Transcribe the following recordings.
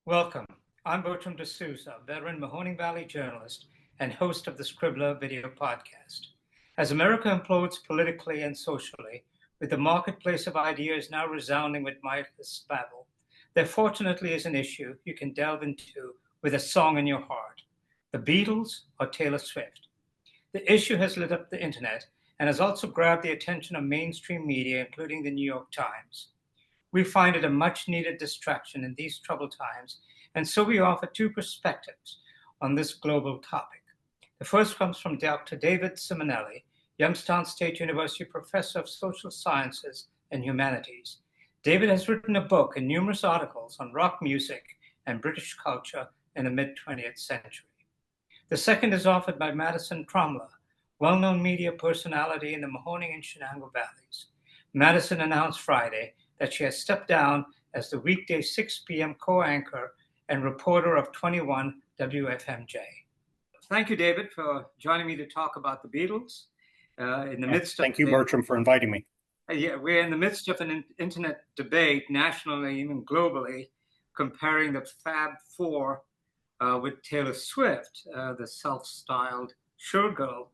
Welcome. I'm Bertram de Souza, veteran Mahoning Valley journalist and host of the Scribbler video podcast. As America implodes politically and socially, with the marketplace of ideas now resounding with mindless babble, there fortunately is an issue you can delve into with a song in your heart: the Beatles or Taylor Swift. The issue has lit up the internet and has also grabbed the attention of mainstream media, including the New York Times. We find it a much needed distraction in these troubled times, and so we offer two perspectives on this global topic. The first comes from Dr. David Simonelli, Youngstown State University professor of social sciences and humanities. David has written a book and numerous articles on rock music and British culture in the mid 20th century. The second is offered by Madison Tromler, well-known media personality in the Mahoning and Shenango valleys. Madison announced Friday that she has stepped down as the weekday 6 p.m. co-anchor and reporter of 21 WFMJ. Thank you, David, for joining me to talk about the Beatles. Thank you, Bertram, for inviting me. We're in the midst of an internet debate, nationally, even globally, comparing the Fab Four with Taylor Swift, the self-styled showgirl.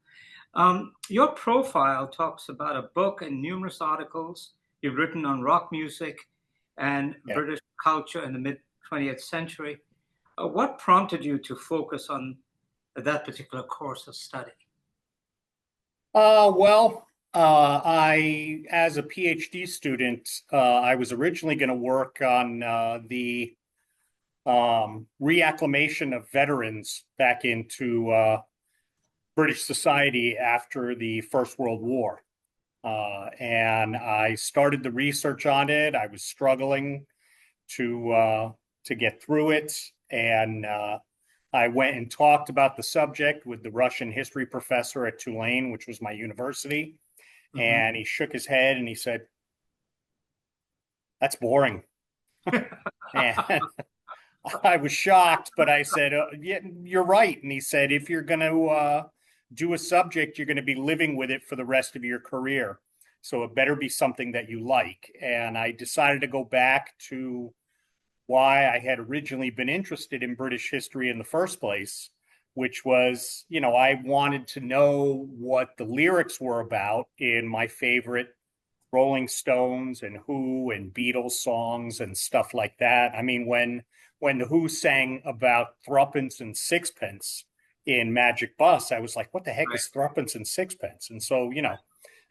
Your profile talks about a book and numerous articles you've written on rock music and British culture in the mid-20th century. What prompted you to focus on that particular course of study? I, as a PhD student, I was originally going to work on the reacclimation of veterans back into British society after the First World War. And I started the research on it. I was struggling to get through it. And I went and talked about the subject with the Russian history professor at Tulane, which was my university. Mm-hmm. And he shook his head and he said, "That's boring." And I was shocked, but I said, "Yeah, you're right." And he said, "If you're going to do a subject, you're going to be living with it for the rest of your career. So it better be something that you like." And I decided to go back to why I had originally been interested in British history in the first place, which was, I wanted to know what the lyrics were about in my favorite Rolling Stones and Who and Beatles songs and stuff like that. I mean, when the Who sang about threepence and sixpence in Magic Bus, I was like, what the heck is threepence and sixpence? And so,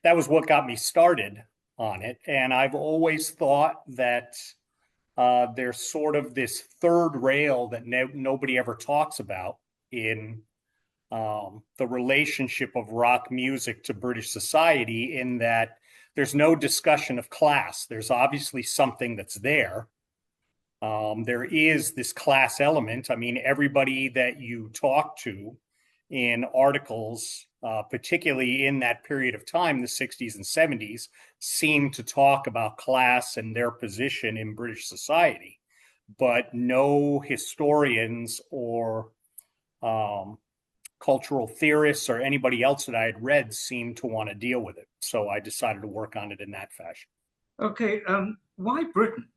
that was what got me started on it. And I've always thought that there's sort of this third rail that nobody ever talks about in the relationship of rock music to British society, in that there's no discussion of class. There's obviously something that's there. There is this class element. I mean, everybody that you talk to in articles, particularly in that period of time, the 60s and 70s, seem to talk about class and their position in British society. But no historians or cultural theorists or anybody else that I had read seemed to want to deal with it. So I decided to work on it in that fashion. Okay, why Britain?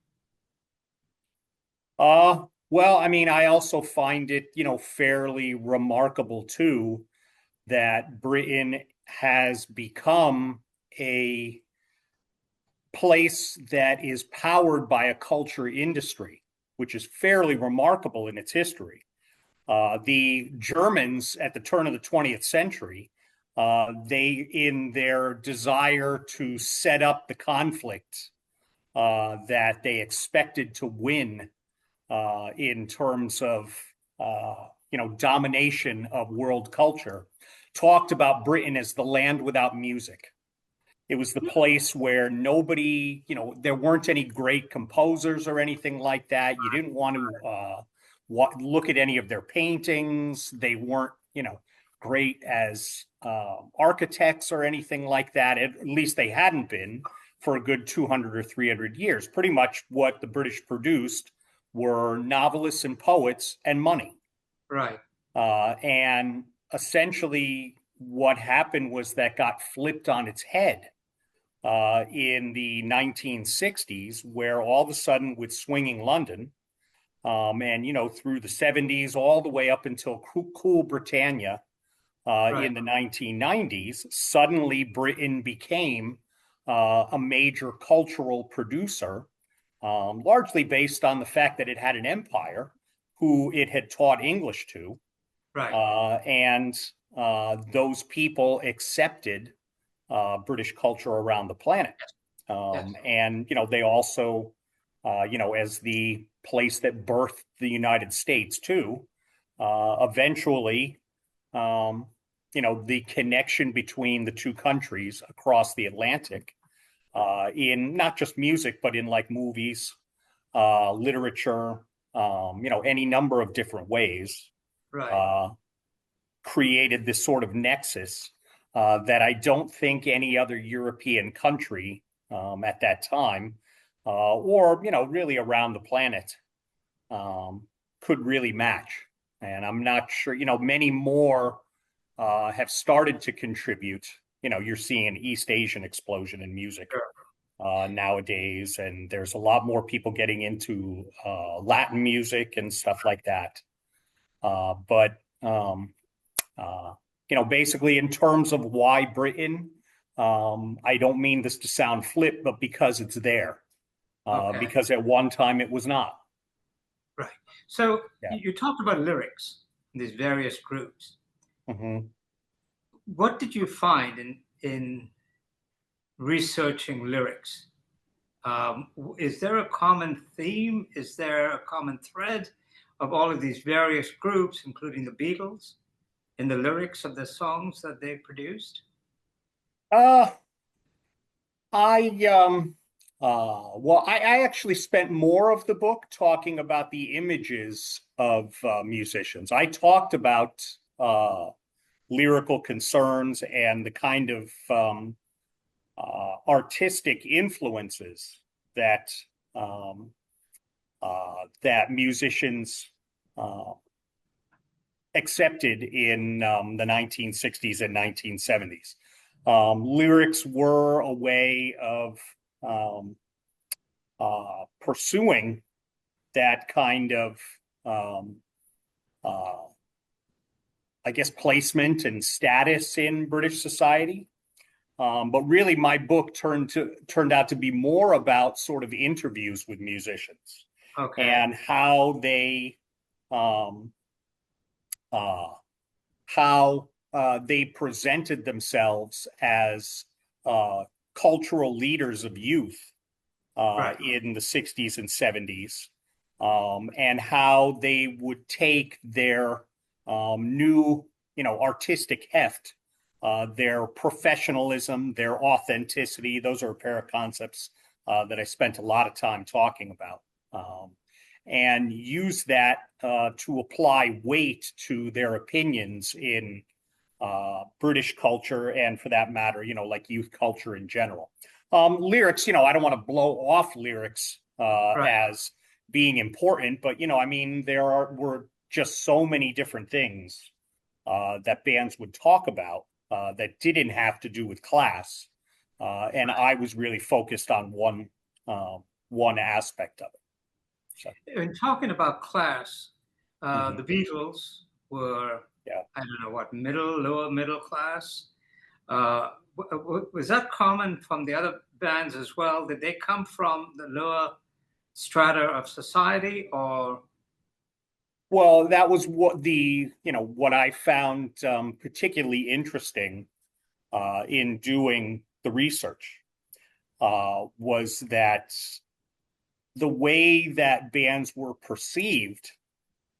Well, I mean, I also find it, fairly remarkable too, that Britain has become a place that is powered by a culture industry, which is fairly remarkable in its history. The Germans at the turn of the 20th century, they, in their desire to set up the conflict that they expected to win in terms of, domination of world culture, talked about Britain as the land without music. It was the place where nobody, there weren't any great composers or anything like that. You didn't want to look at any of their paintings. They weren't, great as architects or anything like that. At least they hadn't been for a good 200 or 300 years. Pretty much what the British produced were novelists and poets and money. Right. And essentially what happened was that got flipped on its head in the 1960s, where all of a sudden with Swinging London, And, through the 70s, all the way up until Cool Britannia in the 1990s, suddenly Britain became a major cultural producer, largely based on the fact that it had an empire who it had taught English to. And those people accepted British culture around the planet. And, they also, as the place that birthed the United States too, eventually, the connection between the two countries across the Atlantic, in not just music, but in like movies, literature, any number of different ways, created this sort of nexus that I don't think any other European country at that time, or really around the planet, could really match. And I'm not sure, many more have started to contribute. You're seeing an East Asian explosion in music nowadays, and there's a lot more people getting into Latin music and stuff like that. But basically, in terms of why Britain, I don't mean this to sound flip, but because it's there. Because at one time it was not. Right. So you talked about lyrics in these various groups. Mm-hmm. What did you find in researching lyrics? Is there a common theme? Is there a common thread of all of these various groups, including the Beatles, in the lyrics of the songs that they produced? I actually spent more of the book talking about the images of musicians. I talked about lyrical concerns and the kind of artistic influences that that musicians accepted in the 1960s and 1970s. Lyrics were a way of pursuing that kind of, I guess, placement and status in British society. But really, my book turned out to be more about sort of interviews with musicians and how they presented themselves as cultural leaders of youth in the 60s and 70s, and how they would take their new, artistic heft, their professionalism, their authenticity. Those are a pair of concepts that I spent a lot of time talking about, and use that to apply weight to their opinions in British culture, and for that matter, like youth culture in general. Lyrics, I don't want to blow off lyrics as being important, but there were just so many different things that bands would talk about that didn't have to do with class, and I was really focused on one aspect of it. So. In talking about class, the Beatles were, I don't know what, lower middle class. Was that common from the other bands as well? Did they come from the lower strata of society, or? Well, that was what I found particularly interesting in doing the research was that the way that bands were perceived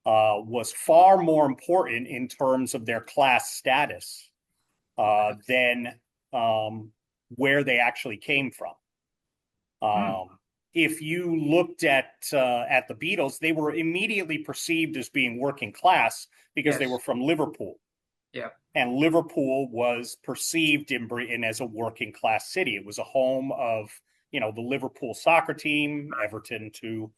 was far more important in terms of their class status than where they actually came from. If you looked at the Beatles, they were immediately perceived as being working class because they were from Liverpool. Yeah. And Liverpool was perceived in Britain as a working class city. It was a home of, the Liverpool soccer team, Everton too.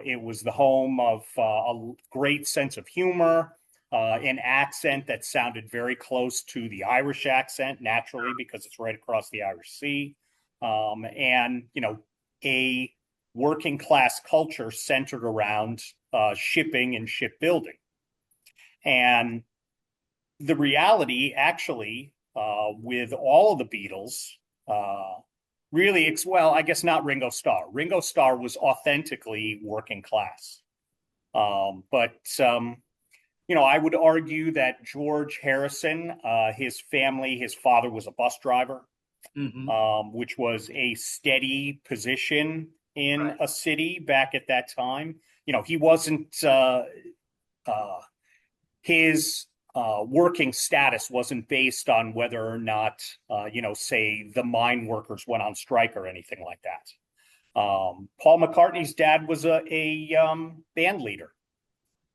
It was the home of a great sense of humor, an accent that sounded very close to the Irish accent, naturally, because it's right across the Irish Sea. And, a working class culture centered around shipping and shipbuilding. And the reality, actually, with all of the Beatles, really, well, I guess not Ringo Starr. Ringo Starr was authentically working class. But I would argue that George Harrison, his family, his father was a bus driver, which was a steady position in a city back at that time. He wasn't, his working status wasn't based on whether or not, say the mine workers went on strike or anything like that. Paul McCartney's dad was a band leader,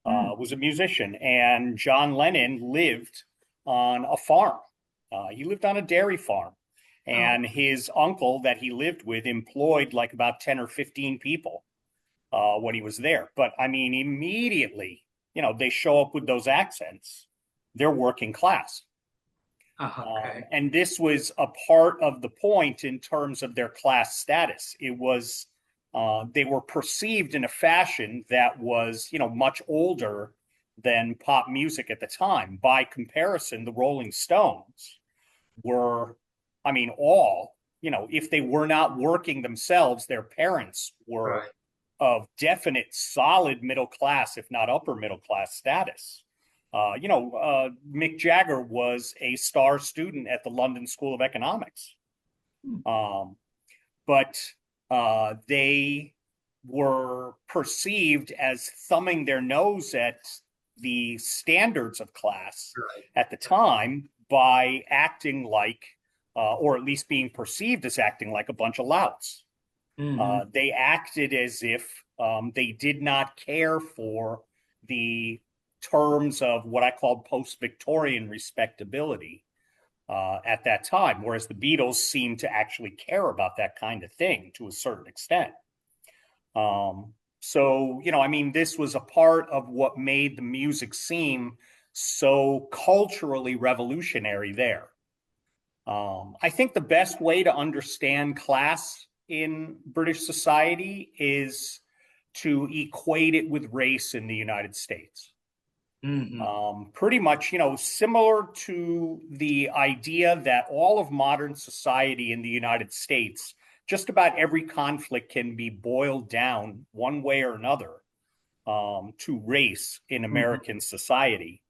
was a musician, and John Lennon lived on a farm. He lived on a dairy farm, and his uncle that he lived with employed like about 10 or 15 people when he was there. But I mean, immediately, they show up with those accents. They're working class. And this was a part of the point in terms of their class status. It was, they were perceived in a fashion that was, much older than pop music at the time. By comparison, the Rolling Stones were, if they were not working themselves, their parents were of definite solid middle class, if not upper middle class status. Mick Jagger was a star student at the London School of Economics. But they were perceived as thumbing their nose at the standards of class at the time by acting like, or at least being perceived as acting like a bunch of louts. They acted as if they did not care for the terms of what I called post-Victorian respectability at that time, whereas the Beatles seemed to actually care about that kind of thing to a certain extent. This was a part of what made the music seem so culturally revolutionary there. I think the best way to understand class in British society is to equate it with race in the United States. Pretty much, similar to the idea that all of modern society in the United States, just about every conflict can be boiled down one way or another to race in American society.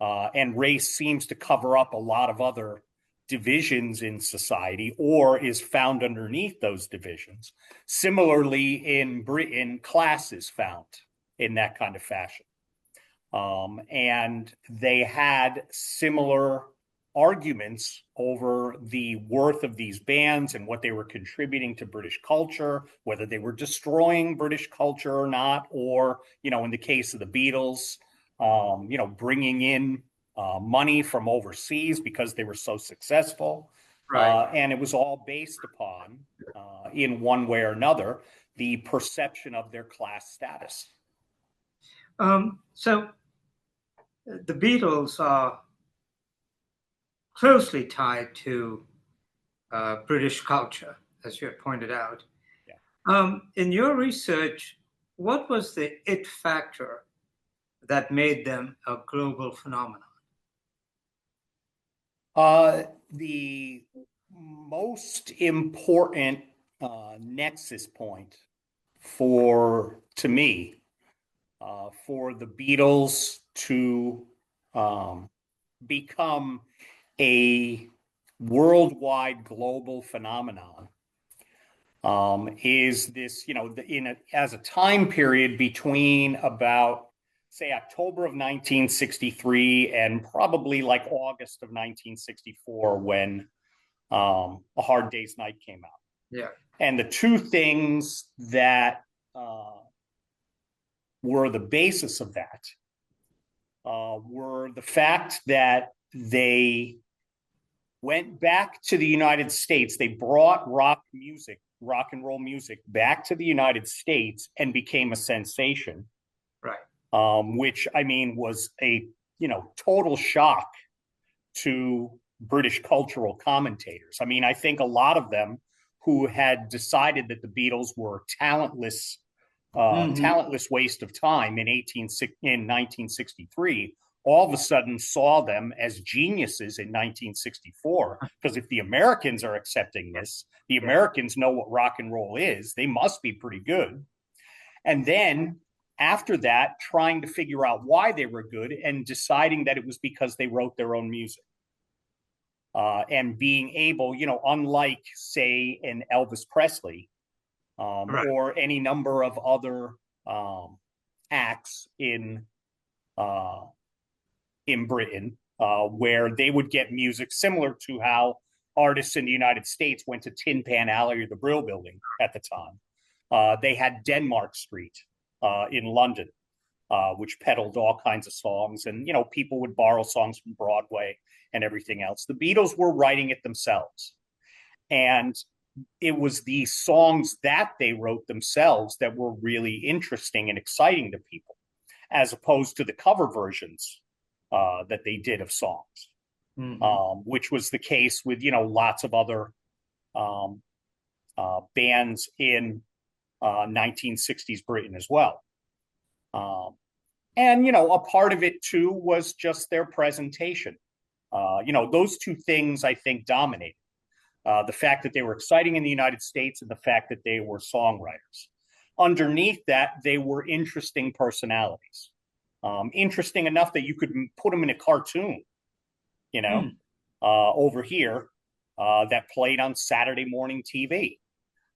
And race seems to cover up a lot of other divisions in society, or is found underneath those divisions. Similarly, in Britain, class is found in that kind of fashion. And they had similar arguments over the worth of these bands and what they were contributing to British culture, whether they were destroying British culture or not, or, in the case of the Beatles, bringing in money from overseas because they were so successful. And it was all based upon, in one way or another, the perception of their class status. So the Beatles are closely tied to British culture, as you have pointed out. In your research, what was the it factor that made them a global phenomenon? The most important nexus point to me, for the Beatles to become a worldwide global phenomenon is this, as a time period between about, say, October of 1963 and probably like August of 1964 when A Hard Day's Night came out. And the two things that were the basis of that were the fact that they went back to the United States. They brought rock and roll music back to the United States and became a sensation. Which was a total shock to British cultural commentators. I think a lot of them who had decided that the Beatles were talentless talentless waste of time in 1963, all of a sudden saw them as geniuses in 1964. Because if the Americans are accepting this, the Americans know what rock and roll is. They must be pretty good. And then after that, trying to figure out why they were good and deciding that it was because they wrote their own music. And being able, unlike, say, an Elvis Presley, or any number of other acts in Britain, where they would get music similar to how artists in the United States went to Tin Pan Alley or the Brill Building at the time. They had Denmark Street in London, which peddled all kinds of songs, and people would borrow songs from Broadway and everything else. The Beatles were writing it themselves, and it was the songs that they wrote themselves that were really interesting and exciting to people, as opposed to the cover versions that they did of songs, which was the case with lots of other bands in 1960s Britain as well. And a part of it too was just their presentation. Those two things I think dominated. The fact that they were exciting in the United States and the fact that they were songwriters. Underneath that, they were interesting personalities. Interesting enough that you could put them in a cartoon, over here, that played on Saturday morning TV,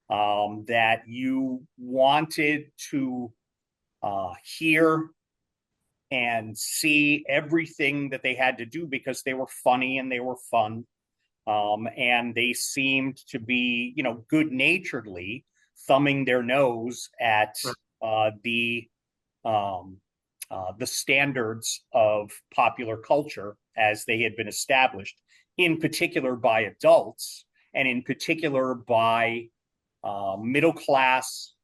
that you wanted to hear and see everything that they had to do because they were funny and they were fun. And they seemed to be, good-naturedly thumbing their nose at the standards of popular culture as they had been established, in particular by adults, and in particular by middle-class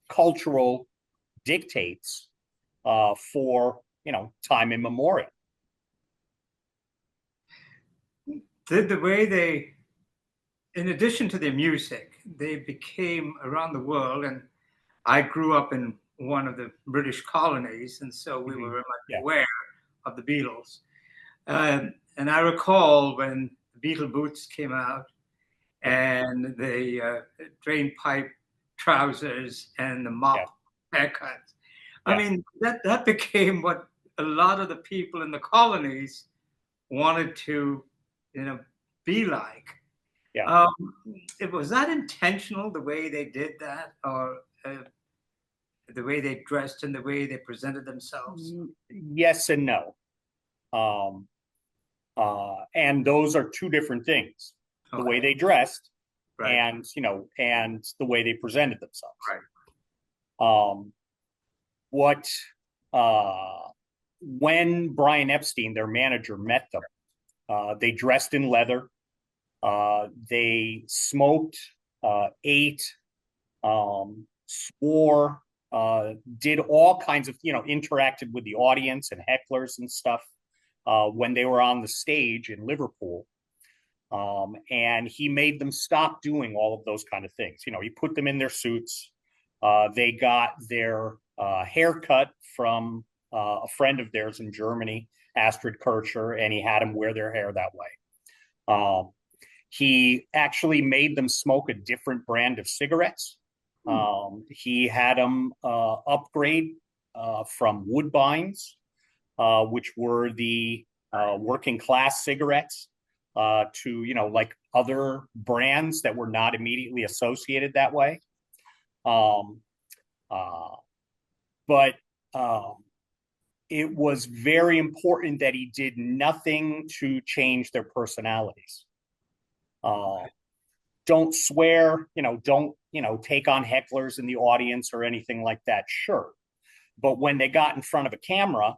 cultural dictates for, time immemorial. The way they, in addition to their music, they became around the world, and I grew up in one of the British colonies, and so we were very much aware of the Beatles. And I recall when the Beatle boots came out and the drain pipe trousers and the mop haircuts. I mean, that became what a lot of the people in the colonies wanted to be like. Was that intentional, the way they did that, or the way they dressed and the way they presented themselves? Yes and no. And those are two different things. The way they dressed and the way they presented themselves. When Brian Epstein, their manager, met them, they dressed in leather. They smoked, ate, swore, did all kinds of, interacted with the audience and hecklers and stuff when they were on the stage in Liverpool. And he made them stop doing all of those kind of things. He put them in their suits. They got their haircut from a friend of theirs in Germany, Astrid Kircher, and he had them wear their hair that way. He actually made them smoke a different brand of cigarettes. He had them upgrade from Woodbines, which were the working class cigarettes, to, like other brands that were not immediately associated that way. But it was very important that he did nothing to change their personalities. Don't swear, don't, take on hecklers in the audience or anything like that, sure. But when they got in front of a camera,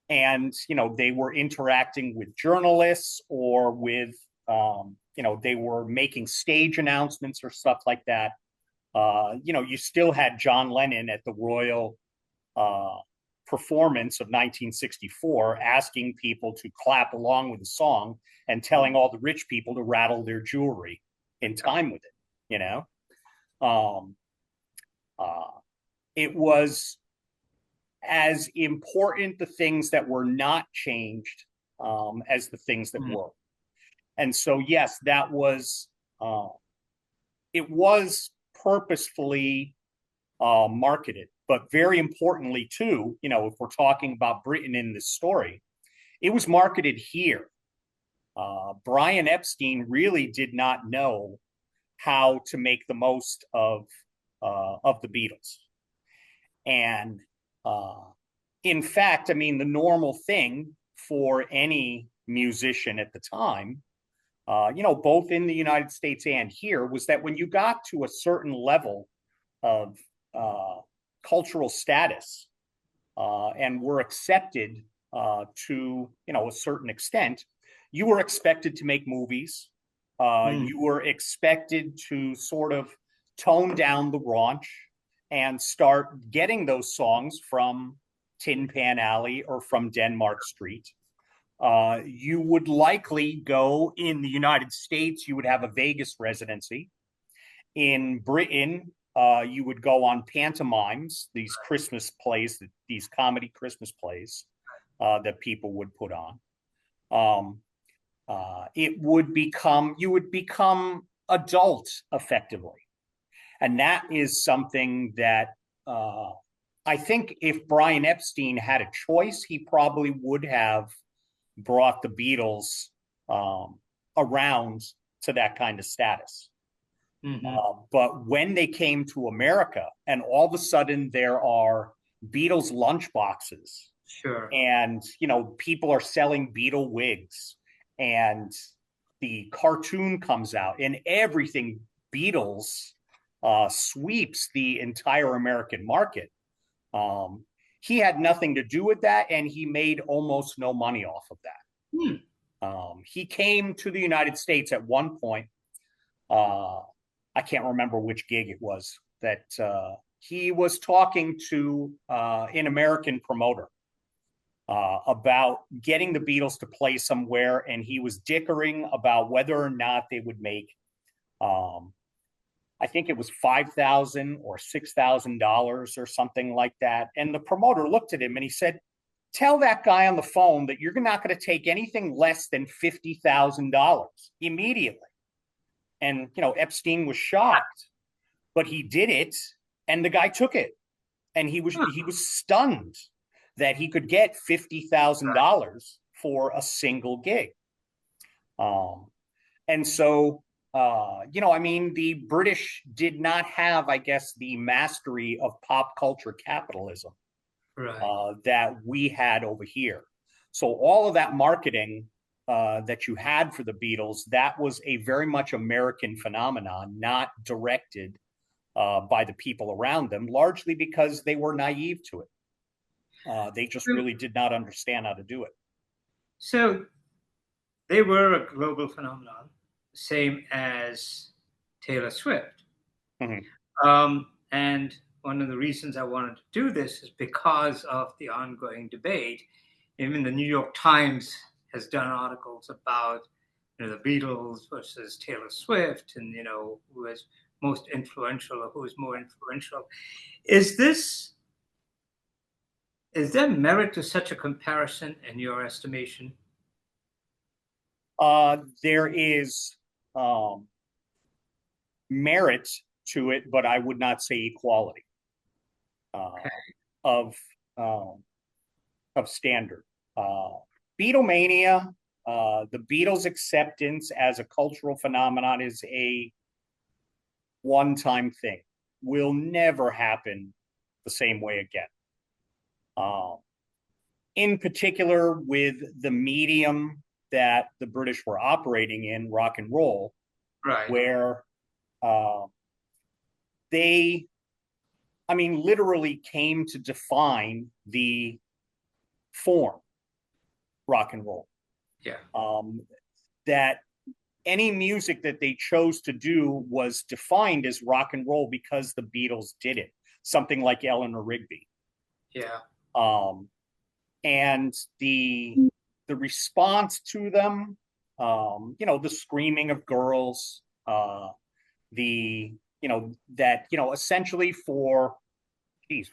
and, they were interacting with journalists or with, they were making stage announcements or stuff like that, you still had John Lennon at the Royal performance of 1964 asking people to clap along with the song and telling all the rich people to rattle their jewelry in time with it, Uh, it was as important the things that were not changed as the things that were. And so, yes, that was, it was purposefully marketed. But very importantly, too, you know, if we're talking about Britain in this story, it was marketed here. Brian Epstein really did not know how to make the most of the Beatles. And in fact, I mean, the normal thing for any musician at the time, you know, both in the United States and here, was that when you got to a certain level of cultural status and were accepted to, you know, a certain extent, you were expected to make movies. You were expected to sort of tone down the raunch and start getting those songs from Tin Pan Alley or from Denmark Street. You would likely go in the United States, you would have a Vegas residency. In Britain, you would go on pantomimes, these Christmas plays, these comedy Christmas plays that people would put on. It would become, you would become adult effectively. And that is something that I think if Brian Epstein had a choice, he probably would have brought the Beatles around to that kind of status. But when they came to America, and all of a sudden there are Beatles lunchboxes, sure, and you know, people are selling Beatle wigs, and the cartoon comes out, and everything Beatles sweeps the entire American market. He had nothing to do with that, and he made almost no money off of that. He came to the United States at one point. I can't remember which gig it was that he was talking to an American promoter about getting the Beatles to play somewhere, and he was dickering about whether or not they would make, I think it was $5,000 or $6,000 or something like that. And the promoter looked at him and he said, "Tell that guy on the phone that you're not going to take anything less than $50,000 immediately." And, you know, Epstein was shocked, but he did it, and the guy took it. And he was stunned that he could get $50,000 for a single gig. And so, you know, I mean, the British did not have, I guess, the mastery of pop culture capitalism that we had over here. So all of that marketing that you had for the Beatles, that was a very much American phenomenon, not directed by the people around them, largely because they were naive to it. They just really did not understand how to do it. So they were a global phenomenon, same as Taylor Swift. And one of the reasons I wanted to do this is because of the ongoing debate. Even the New York Times has done articles about, you know, the Beatles versus Taylor Swift, and, you know, who is most influential or who is more influential. Is there merit to such a comparison in your estimation? There is merit to it, but I would not say equality of standard. Beatlemania, the Beatles' acceptance as a cultural phenomenon is a one-time thing. Will never happen the same way again. In particular, with the medium that the British were operating in, rock and roll, where they, I mean, literally came to define the form rock and roll. That any music that they chose to do was defined as rock and roll because the Beatles did it. Something like Eleanor Rigby. And the response to them, you know, the screaming of girls, the essentially for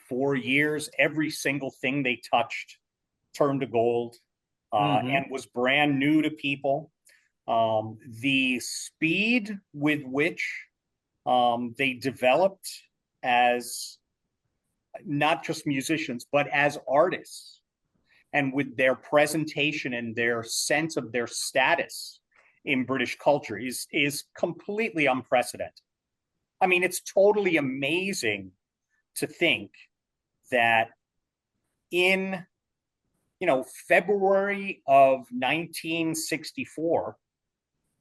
4 years, every single thing they touched turned to gold, and was brand new to people. The speed with which they developed as not just musicians, but as artists, and with their presentation and their sense of their status in British culture is completely unprecedented. I mean, it's totally amazing to think that in February of 1964,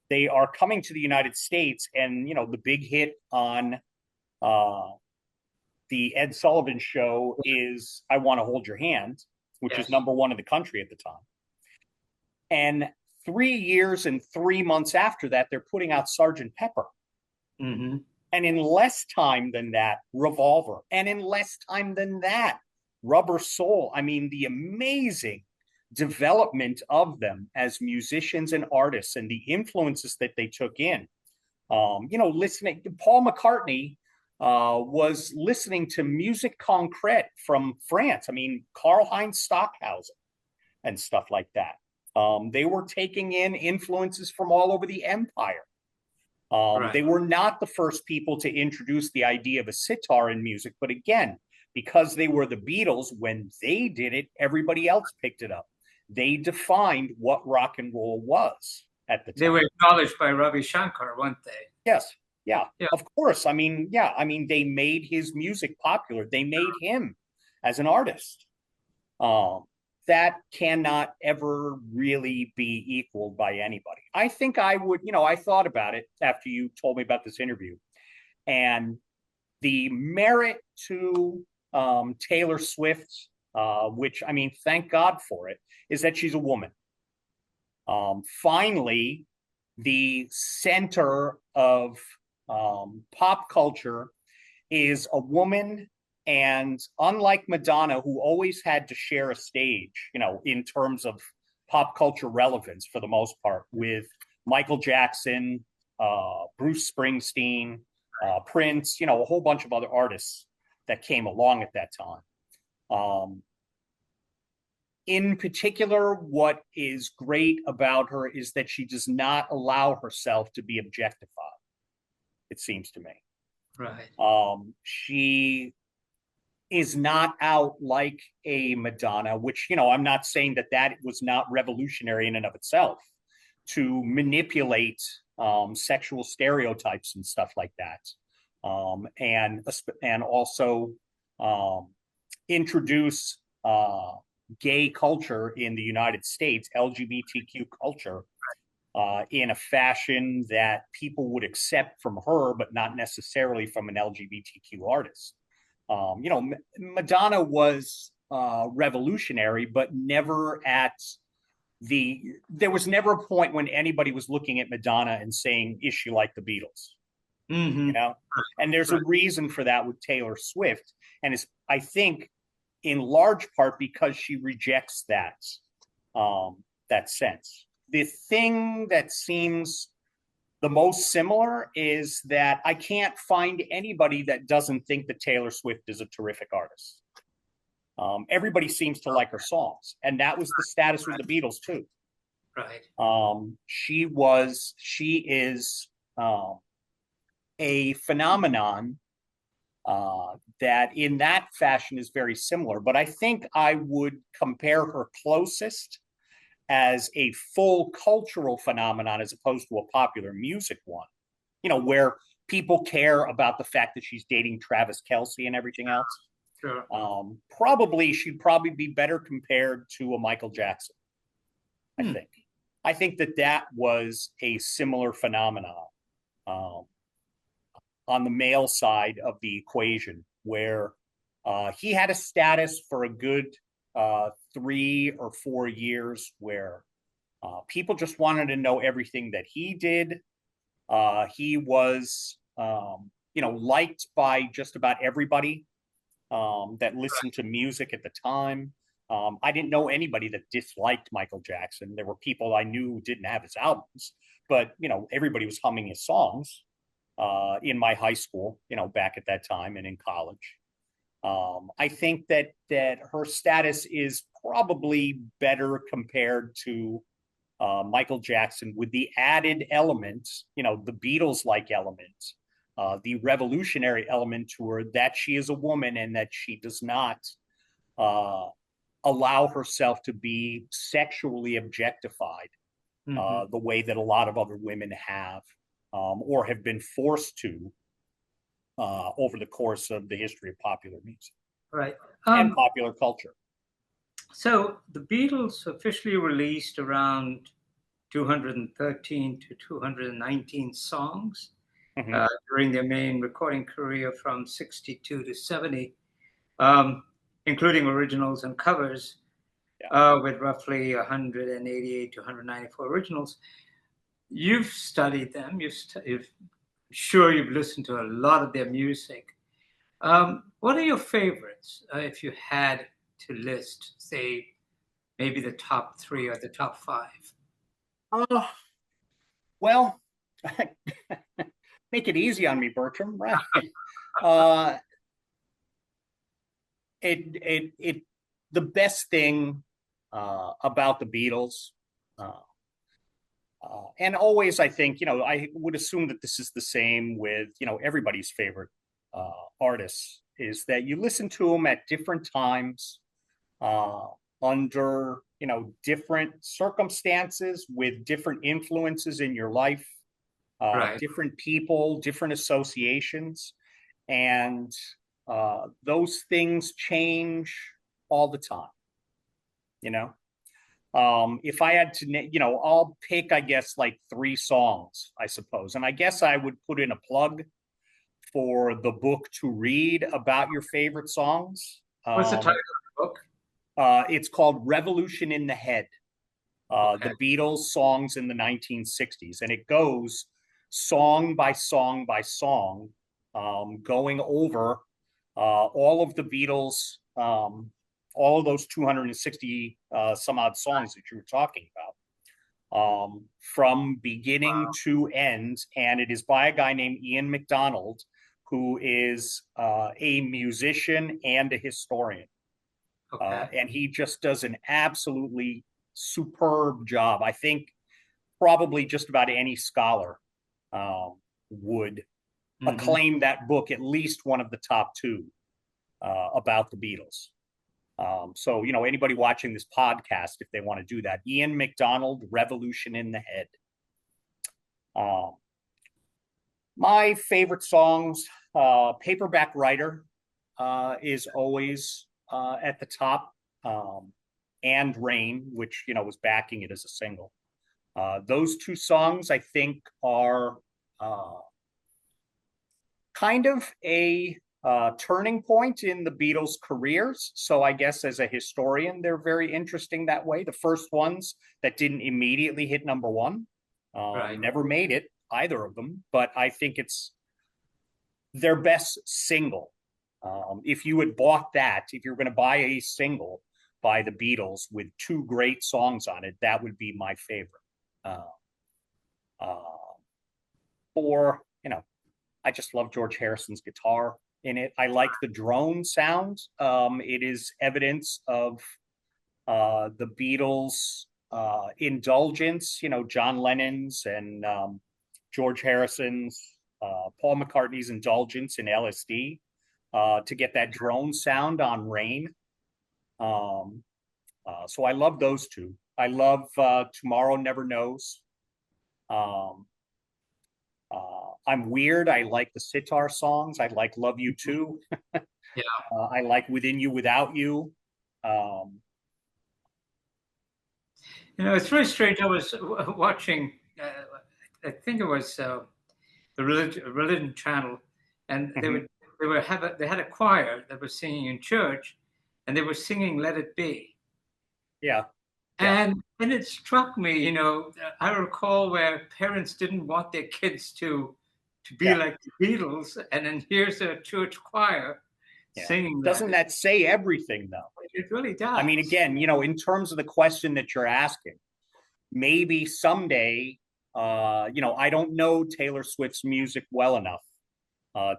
they are coming to the United States, and the big hit on the Ed Sullivan Show is "I Want to Hold Your Hand," which is #1 in the country at the time. And 3 years and 3 months after that, they're putting out Sgt. Pepper. And in less time than that, Revolver. And in less time than that, Rubber Soul. I mean, the amazing development of them as musicians and artists, and the influences that they took in. Listening, Paul McCartney was listening to musique concrète from France. I mean, Karl-Heinz Stockhausen and stuff like that. They were taking in influences from all over the empire. They were not the first people to introduce the idea of a sitar in music, but again, because they were the Beatles, when they did it, everybody else picked it up. They defined what rock and roll was at the time. They were acknowledged by Ravi Shankar, weren't they? Yes. Yeah, of course. I mean, they made his music popular. They made him as an artist. That cannot ever really be equaled by anybody. I think I would, I thought about it after you told me about this interview, and the merit to Taylor Swift, which, I mean, thank God for it, is that she's a woman. Finally, the center of pop culture is a woman. And unlike Madonna, who always had to share a stage, in terms of pop culture relevance for the most part, with Michael Jackson, Bruce Springsteen, Prince, a whole bunch of other artists that came along at that time. In particular, what is great about her is that she does not allow herself to be objectified, it seems to me. Right. She is not out like a Madonna, which, I'm not saying that was not revolutionary in and of itself, to manipulate sexual stereotypes and stuff like that. And also introduce gay culture in the United States, LGBTQ culture, in a fashion that people would accept from her, but not necessarily from an LGBTQ artist. Madonna was revolutionary, but never there was never a point when anybody was looking at Madonna and saying, is she like the Beatles? And there's a reason for that with Taylor Swift. And it's, I think, in large part because she rejects that sense. The thing that seems the most similar is that I can't find anybody that doesn't think that Taylor Swift is a terrific artist. Everybody seems to like her songs, and that was the status with the Beatles too. Right. She is a phenomenon that in that fashion is very similar, but I think I would compare her closest as a full cultural phenomenon as opposed to a popular music one, where people care about the fact that she's dating Travis Kelce and everything else. Sure. She'd probably be better compared to a Michael Jackson, I think. I think that was a similar phenomenon on the male side of the equation, where he had a status for a good 3 or 4 years where people just wanted to know everything that he did. He was, liked by just about everybody that listened to music at the time. I didn't know anybody that disliked Michael Jackson. There were people I knew who didn't have his albums, but everybody was humming his songs. in my high school, back at that time and in college. I think that her status is probably better compared to Michael Jackson, with the added elements, the Beatles-like elements, the revolutionary element to her, that she is a woman and that she does not allow herself to be sexually objectified the way that a lot of other women have, or have been forced to over the course of the history of popular music, Right. And popular culture. So the Beatles officially released around 213 to 219 songs during their main recording career from 62 to 70, including originals and covers, with roughly 188 to 194 originals. You've studied them. Sure, you've listened to a lot of their music. What are your favorites, if you had to list, say, maybe the top 3 or the top 5? Well, make it easy on me, Bertram, right? The best thing about the Beatles, and always, I think, I would assume that this is the same with, everybody's favorite artists, is that you listen to them at different times, under, different circumstances, with different influences in your life, different people, different associations. And those things change all the time, if I had to, I'll pick, I guess, like 3 songs, I suppose. And I guess I would put in a plug for the book to read about your favorite songs. What's the title of the book? It's called Revolution in the Head, the Beatles songs in the 1960s. And it goes song by song by song, going over all of the Beatles, all of those 260 some odd songs that you were talking about, from beginning to end. And it is by a guy named Ian MacDonald, who is a musician and a historian. And he just does an absolutely superb job. I think probably just about any scholar would acclaim that book, at least one of the top 2 about the Beatles. So, anybody watching this podcast, if they want to do that, Ian MacDonald, Revolution in the Head. My favorite songs, Paperback Writer is always at the top, and Rain, which, was backing it as a single. Those 2 songs, I think, are kind of a turning point in the Beatles' careers. So I guess as a historian, they're very interesting that way. The first ones that didn't immediately hit number 1, never made it, either of them, but I think it's their best single. If you had bought that, if you're going to buy a single by the Beatles with 2 great songs on it, that would be my favorite. Or, I just love George Harrison's guitar in it. I like the drone sound. It is evidence of the Beatles' indulgence, John Lennon's and George Harrison's, Paul McCartney's indulgence in LSD, to get that drone sound on Rain. So I love those 2. I love Tomorrow Never Knows. I'm weird. I like the sitar songs. I like Love You Too. I like Within You, Without You. It's very strange. I was watching, I think it was the religion channel, and they had a choir that was singing in church, and they were singing "Let It Be." And it struck me, I recall where parents didn't want their kids to be like the Beatles, and then here's a church choir singing that. Doesn't that say everything, though? It really does. I mean, again, in terms of the question that you're asking, maybe someday I don't know Taylor Swift's music well enough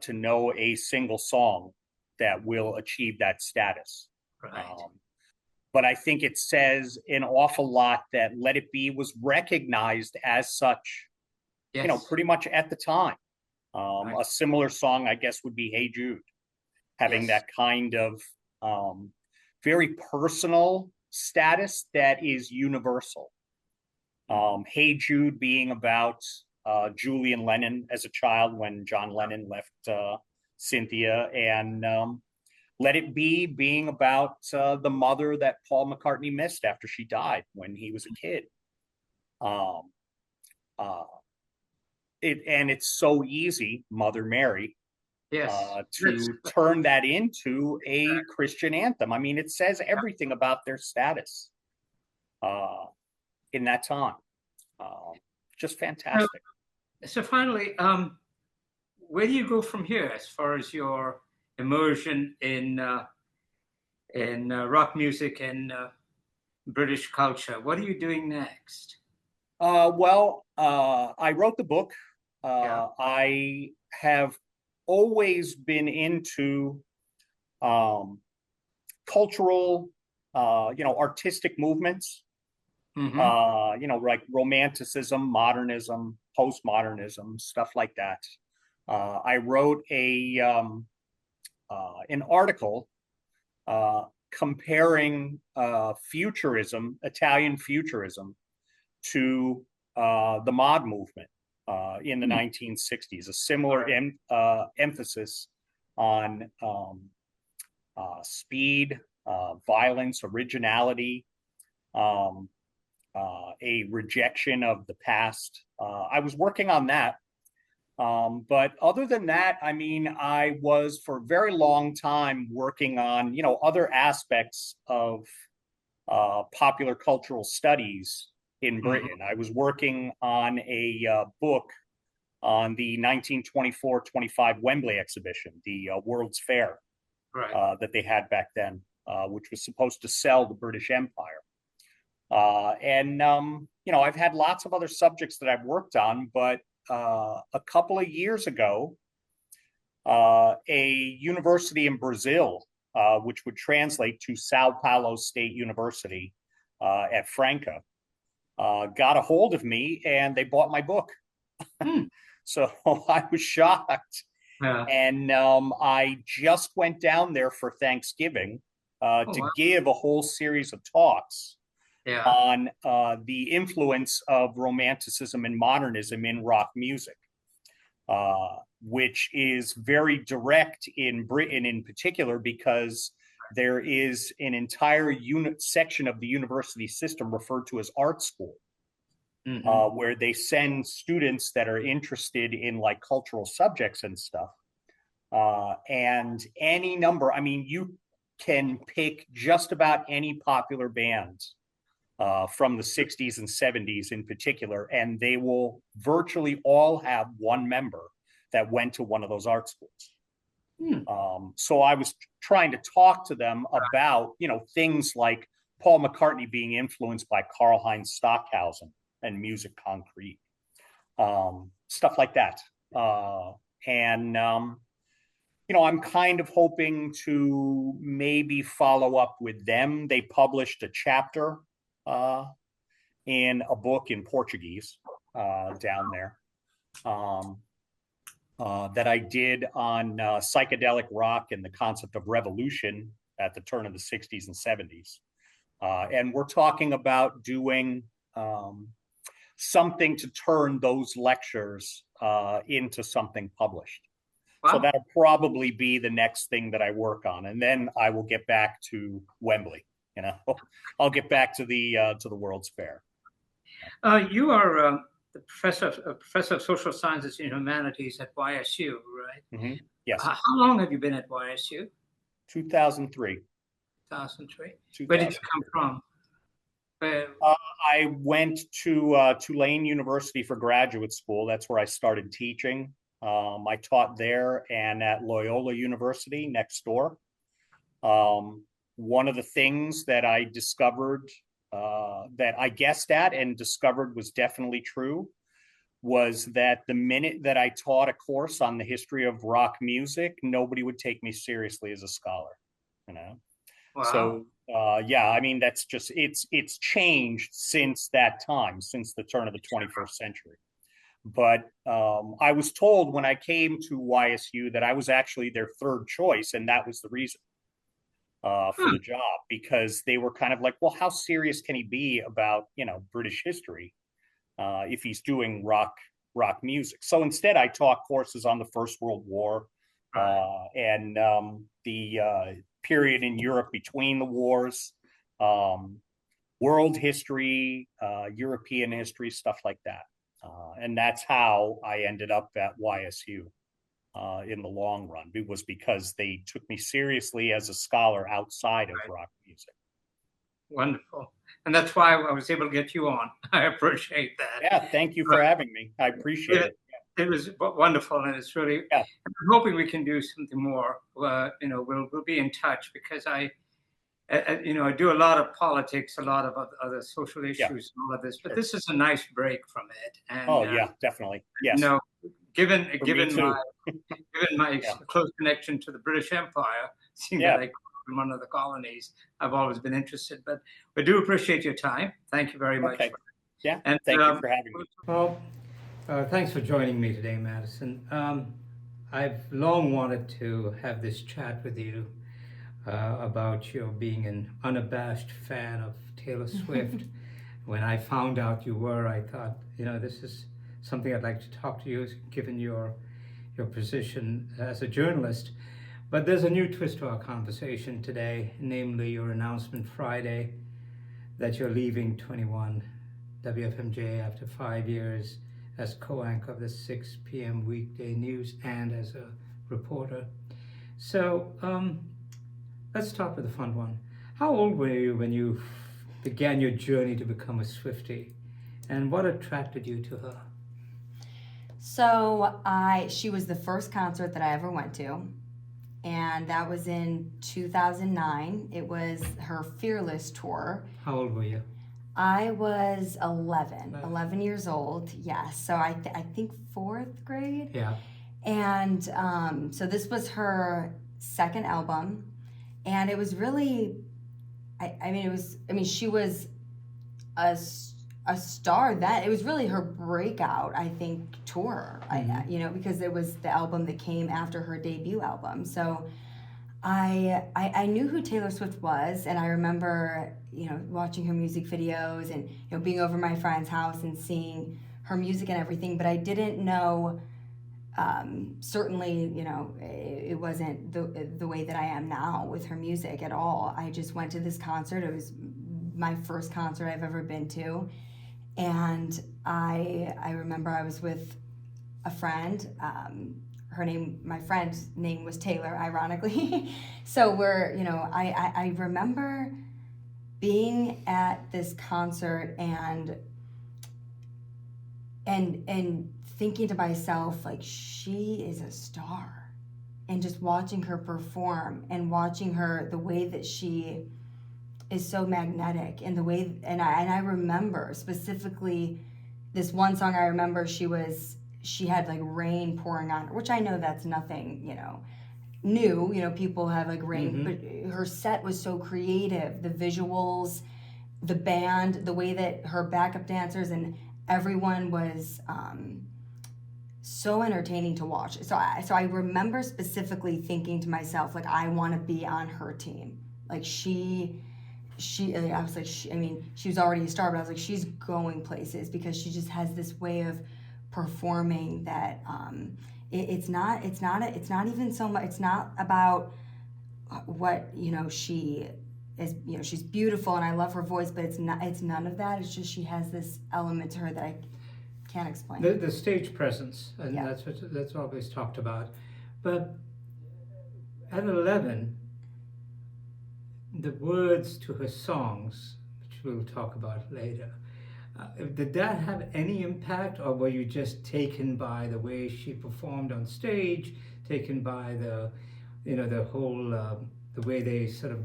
to know a single song that will achieve that status. Right. But I think it says an awful lot that Let It Be was recognized as such, Yes. pretty much at the time. Right. A similar song, I guess, would be Hey Jude, having Yes. that kind of very personal status that is universal. Hey Jude being about Julian Lennon as a child when John Lennon left Cynthia, and Let It Be being about the mother that Paul McCartney missed after she died when he was a kid. Um, uh, and it's so easy, Mother Mary, Yes. to turn that into a Christian anthem. I mean, it says everything about their status in that time. Just fantastic. So finally, where do you go from here as far as your immersion in rock music and British culture? What are you doing next? I wrote the book. Yeah. I have always been into cultural, artistic movements. Mm-hmm. Like romanticism, modernism, postmodernism, stuff like that. I wrote an article comparing futurism, Italian futurism, to the mod movement in the 1960s, a similar emphasis on speed, violence, originality, a rejection of the past. I was working on that. But other than that, I mean, I was for a very long time working on, other aspects of popular cultural studies in Britain. I was working on a book on the 1924-25 Wembley exhibition, the World's Fair Right. that they had back then, which was supposed to sell the British Empire. I've had lots of other subjects that I've worked on, but a couple of years ago, a university in Brazil, which would translate to Sao Paulo State University at Franca, got a hold of me and they bought my book. So I was shocked. Yeah. And I just went down there for Thanksgiving to Wow. give a whole series of talks Yeah. on the influence of romanticism and modernism in rock music, which is very direct in Britain in particular, because there is an entire section of the university system referred to as art school, where they send students that are interested in like cultural subjects and stuff. And any number, I mean, you can pick just about any popular bands from the 60s and 70s in particular, and they will virtually all have one member that went to one of those art schools. So I was trying to talk to them about, things like Paul McCartney being influenced by Karl-Heinz Stockhausen and Music Concrete, stuff like that. I'm kind of hoping to maybe follow up with them. They published a chapter in a book in Portuguese down there that I did on psychedelic rock and the concept of revolution at the turn of the 60s and 70s. And we're talking about doing something to turn those lectures into something published. Wow. So that'll probably be the next thing that I work on. And then I will get back to Wembley. I'll get back to the World's Fair. You are the professor of social sciences and humanities at YSU, right? Mm-hmm. Yes. How long have you been at YSU? 2003. 2003. Where did you come from? I went to Tulane University for graduate school. That's where I started teaching. I taught there and at Loyola University next door. One of the things that I discovered, that I guessed at and discovered was definitely true, was that the minute that I taught a course on the history of rock music, nobody would take me seriously as a scholar, you know? Wow. So, yeah, I mean, that's just, it's changed since that time, since the turn of the 21st century. But I was told when I came to YSU that I was actually their third choice, and that was the reason for the job, because they were kind of like, well, how serious can he be about, you know, British history if he's doing rock music? So instead, I taught courses on the First World War and the period in Europe between the wars, world history, European history, stuff like that. And that's how I ended up at YSU in the long run. It was because they took me seriously as a scholar outside of rock music. Wonderful. And that's why I was able to get you on. I appreciate that. Yeah, thank you for having me. I appreciate it. It was wonderful, and it's really, I'm hoping we can do something more. You know, we'll be in touch, because I do a lot of politics, a lot of other social issues, and all of this. But this is a nice break from it. And, yeah, definitely. Yes. You know, given my close connection to the British Empire, seeing that I from one of the colonies, I've always been interested. But we do appreciate your time. Thank you very much. Yeah, and thank you for having me. Well, thanks for joining me today, Madison. I've long wanted to have this chat with you about your being an unabashed fan of Taylor Swift. When I found out you were, I thought, you know, this is something I'd like to talk to you, given your position as a journalist. But there's a new twist to our conversation today, namely your announcement Friday that you're leaving 21 WFMJ after 5 years as co-anchor of the 6 p.m. weekday news and as a reporter. So let's start with a fun one. How old were you when you began your journey to become a Swiftie, and what attracted you to her? So she was the first concert that I ever went to, and that was in 2009. It was her Fearless tour. How old were you? I was 11 years old, yes. So I think 4th grade. Yeah. And so this was her second album, and it was really, she was a star then. It was really her breakout, I think, tour. Mm-hmm. Because it was the album that came after her debut album. So I knew who Taylor Swift was, and I remember, watching her music videos and, being over my friend's house and seeing her music and everything, but I didn't know, certainly, it wasn't the way that I am now with her music at all. I just went to this concert. It was my first concert I've ever been to, and I remember I was with a friend. My friend's name was Taylor, ironically. So I remember being at this concert and thinking to myself, like, she is a star, and just watching her perform and watching her, the way that she is so magnetic, and I remember specifically this one song. I remember she had like rain pouring on her, which I know that's nothing, new, people have like rain, mm-hmm. But her set was so creative, the visuals, the band, the way that her backup dancers and everyone was so entertaining to watch. So I remember specifically thinking to myself, like, I want to be on her team. Like she was already a star, but I was like, she's going places, because she just has this way of performing that it's not even so much. It's not about what she is. She's beautiful and I love her voice, but it's none of that. It's just she has this element to her that I can't explain. The stage presence, and that's always talked about. But at 11, the words to her songs, which we'll talk about later, did that have any impact, or were you just taken by the way she performed on stage, taken by the whole, the way they sort of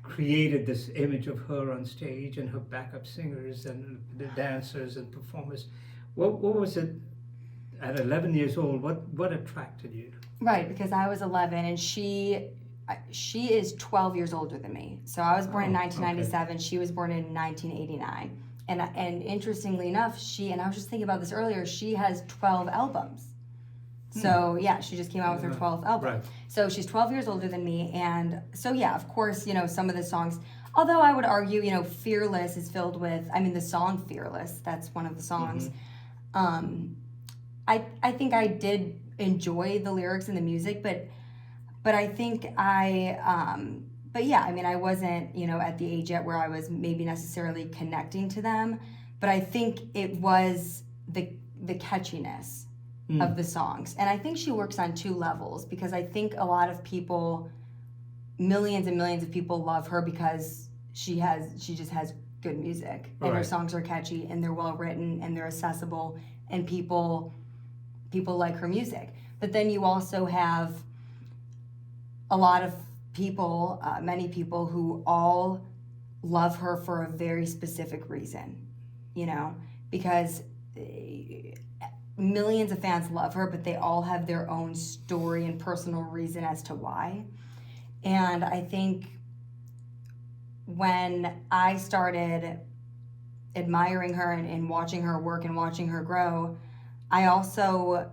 created this image of her on stage and her backup singers and the dancers and performers? What was it at 11 years old? What attracted you? Right, because I was 11 and she is 12 years older than me. So I was born in 1997. Okay. She was born in 1989. And interestingly enough, and I was just thinking about this earlier, she has 12 albums. So yeah, she just came out with her 12th album. Right. So she's 12 years older than me. And so yeah, of course, some of the songs, although I would argue, Fearless is filled with, the song Fearless, that's one of the songs. Mm-hmm. I think I did enjoy the lyrics and the music, but I think but yeah, I wasn't, at the age yet where I was maybe necessarily connecting to them, but I think it was the catchiness of the songs. And I think she works on two levels, because I think a lot of people, millions and millions of people, love her because she just has good music, and her songs are catchy and they're well written and they're accessible, and people like her music. But then you also have a lot of people, many people, who all love her for a very specific reason, because millions of fans love her, but they all have their own story and personal reason as to why. And I think when I started admiring her and watching her work and watching her grow, I also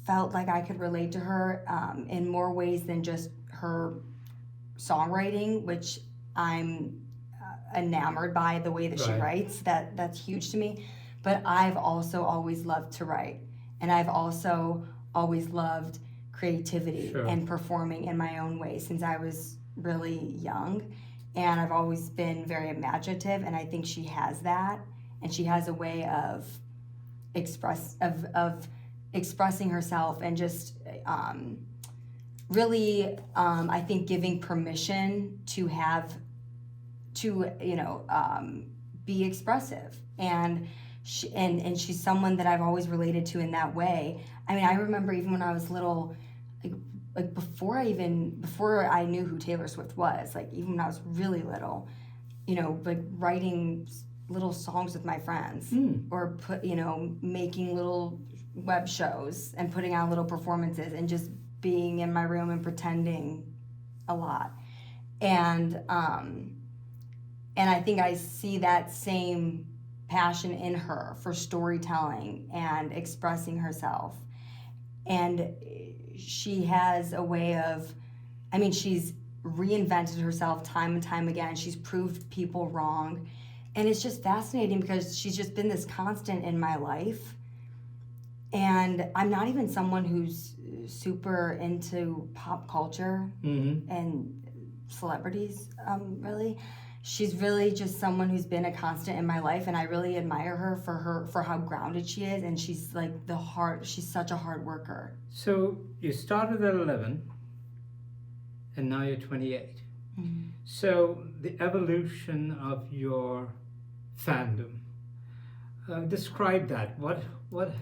felt like I could relate to her in more ways than just her songwriting, which I'm enamored by the way that she writes. That's huge to me. But I've also always loved to write, and I've also always loved creativity and performing in my own way since I was really young. And I've always been very imaginative, and I think she has that, and she has a way of expressing herself, and just really, I think, giving permission to be expressive. And she's someone that I've always related to in that way. I remember even when I was little, like before I knew who Taylor Swift was, like even when I was really little, like writing little songs with my friends, or making little web shows and putting out little performances and just being in my room and pretending a lot. And I think I see that same passion in her for storytelling and expressing herself. And she has a way of, she's reinvented herself time and time again. She's proved people wrong. And it's just fascinating because she's just been this constant in my life. And I'm not even someone who's super into pop culture and celebrities, really. She's really just someone who's been a constant in my life, and I really admire her for how grounded she is, and she's like she's such a hard worker. So you started at 11, and now you're 28. Mm-hmm. So the evolution of your fandom, describe that. What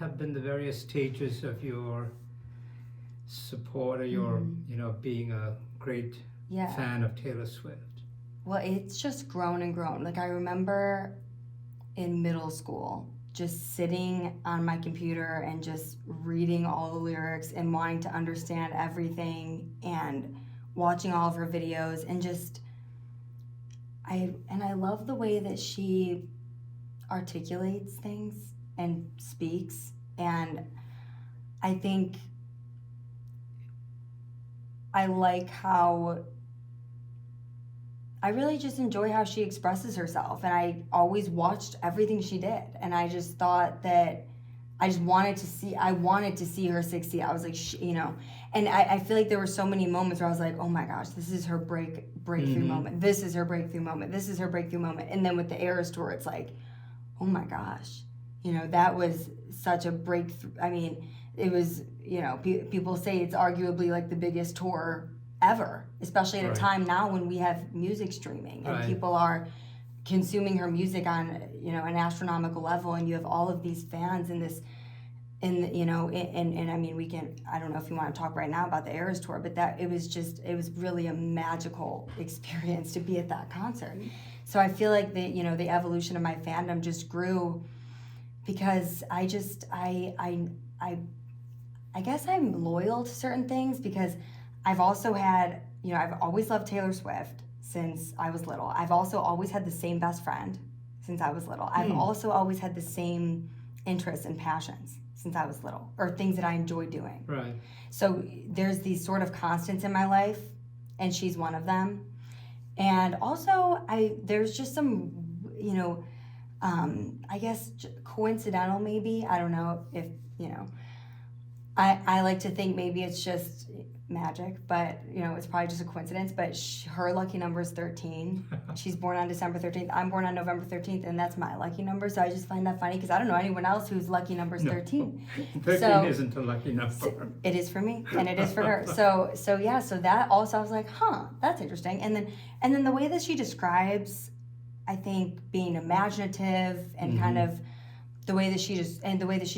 have been the various stages of your support, or your, being a great fan of Taylor Swift? Well, it's just grown and grown. Like, I remember in middle school just sitting on my computer and just reading all the lyrics and wanting to understand everything, and watching all of her videos, and just I love the way that she articulates things and speaks. And I think I like how I really just enjoy how she expresses herself, and I always watched everything she did, and I just thought that I wanted to see her succeed. I was like, and I feel like there were so many moments where I was like, oh my gosh, this is her breakthrough moment. This is her breakthrough moment. This is her breakthrough moment. And then with the Eras Tour, it's like, oh my gosh, that was such a breakthrough. It was, people say it's arguably like the biggest tour ever, especially at a time now when we have music streaming and people are consuming her music on an astronomical level, and you have all of these fans in this, we can, I don't know if you want to talk right now about the Eras Tour, but it was really a magical experience to be at that concert. So I feel like the evolution of my fandom just grew because I just I guess I'm loyal to certain things because I've also had, I've always loved Taylor Swift since I was little. I've also always had the same best friend since I was little. I've also always had the same interests and passions since I was little, or things that I enjoy doing. Right. So there's these sort of constants in my life, and she's one of them. And also, there's just some, I guess coincidental maybe. I don't know if, I like to think maybe it's just magic, but it's probably just a coincidence. But her lucky number is 13. She's born on December 13th. I'm born on November 13th, and that's my lucky number. So I just find that funny because I don't know anyone else whose lucky number is 13. 13 isn't a lucky number. It is for me, and it is for her. So that also I was like, that's interesting. And then the way that she describes, I think, being imaginative and kind of the way that she